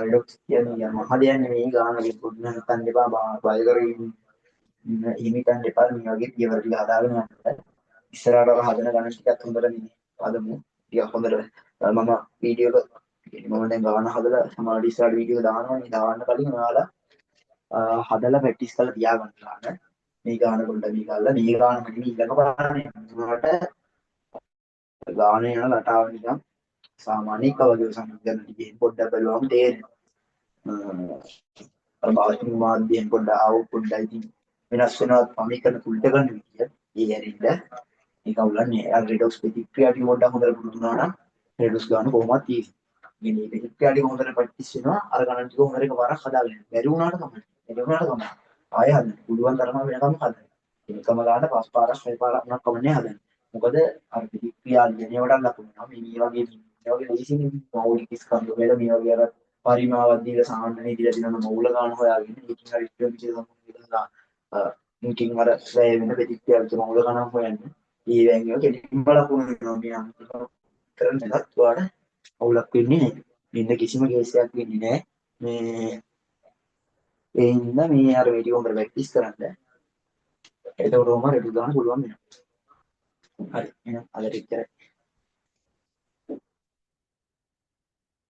රිඩුක්ස් කියන්නේ මහ දෙයක් නෙවෙයි ගානක පොඩ්ඩක් හිතන්න එපා බය කරගෙන හිමිටන් එපා මේ වගේ පියවර ටික හදාගෙන යන්න. ඉස්සරහට හදන ගණන් ටිකක් හොඳට මේ අදමු ටිකක් හොඳට මම වීඩියෝ එක මම දැන් ගාන හදලා සමහර ඉස්සරහට වීඩියෝ දානවා මේ දාන්න කලින් ඔයාලා හදලා ප්‍රැක්ටිස් කරලා තියාගන්න ගන්න මේ ගාන පොඩ්ඩක් මේ කරලා මේ ගාන මෙතන ඊළඟ පාරනේ උනාට ගාන යන රටාව නිකන් සාමාන්‍ය එක වගේ සම්පූර්ණ ටිකේ පොඩ්ඩක් බලුවම තේරෙනවා අර භාෂික මාධ්‍යයෙන් පොඩ්ඩක් ආව පොඩ්ඩක් ඉතින් වෙනස් වෙනවා සමීකරණ කුල්ට ගන්න විදිය ඒ හැරින්ද ඒක උලන්නේ අර රෙඩොක්ස් ප්‍රතික්‍රියා ටික පොඩ්ඩක් හොඳට පුරුදු වුණා නම් රෙඩොක්ස් ගන්න කොහොමද තියෙන්නේ මේ ප්‍රතික්‍රියා ටික හොඳට ප්‍රැක්ටිස් වෙනවා අර ගණන් ටික හොඳට එකපාරක් හදාගන්න බැරි වුණාට තමයි බැරි වුණාට තමයි ආයෙ හදන්න පුළුවන් තරම වෙනකම් හදන්න එකම ගාන පස් පාරක් හය පාරක් උනක් කමන්නේ හදන්න මොකද අර ප්‍රතික්‍රියා නියමවට ලකුණු මේ වගේ ලේසියෙන් මෞලික ස්කන්ධ වල මේ වගේ අර පරිමාවක් දීලා සාමාන්‍යනේ දීලා තියෙන මූල ගාන හොයාගෙන ඒකින් හරි විදිහට සම්පූර්ණ මුකින් අර වැය වෙන ප්‍රතික්‍රියා විතර මූල ගණන් හොයන්නේ ඒ වගේ කෙලින්ම ලකුණු වෙනවා මේ අන්තිම කරන්නේ නැත් ඔයාලට අවුලක් වෙන්නේ නැහැ මෙන්න කිසිම කේසයක් වෙන්නේ නැහැ මේ ඒ හින්දා මේ අර වීඩියෝ හොඳට ප්‍රැක්ටිස් කරන්න එතකොටම රෙඩි ගන්න පුළුවන් වෙනවා හරි එහෙනම් අද ටිකර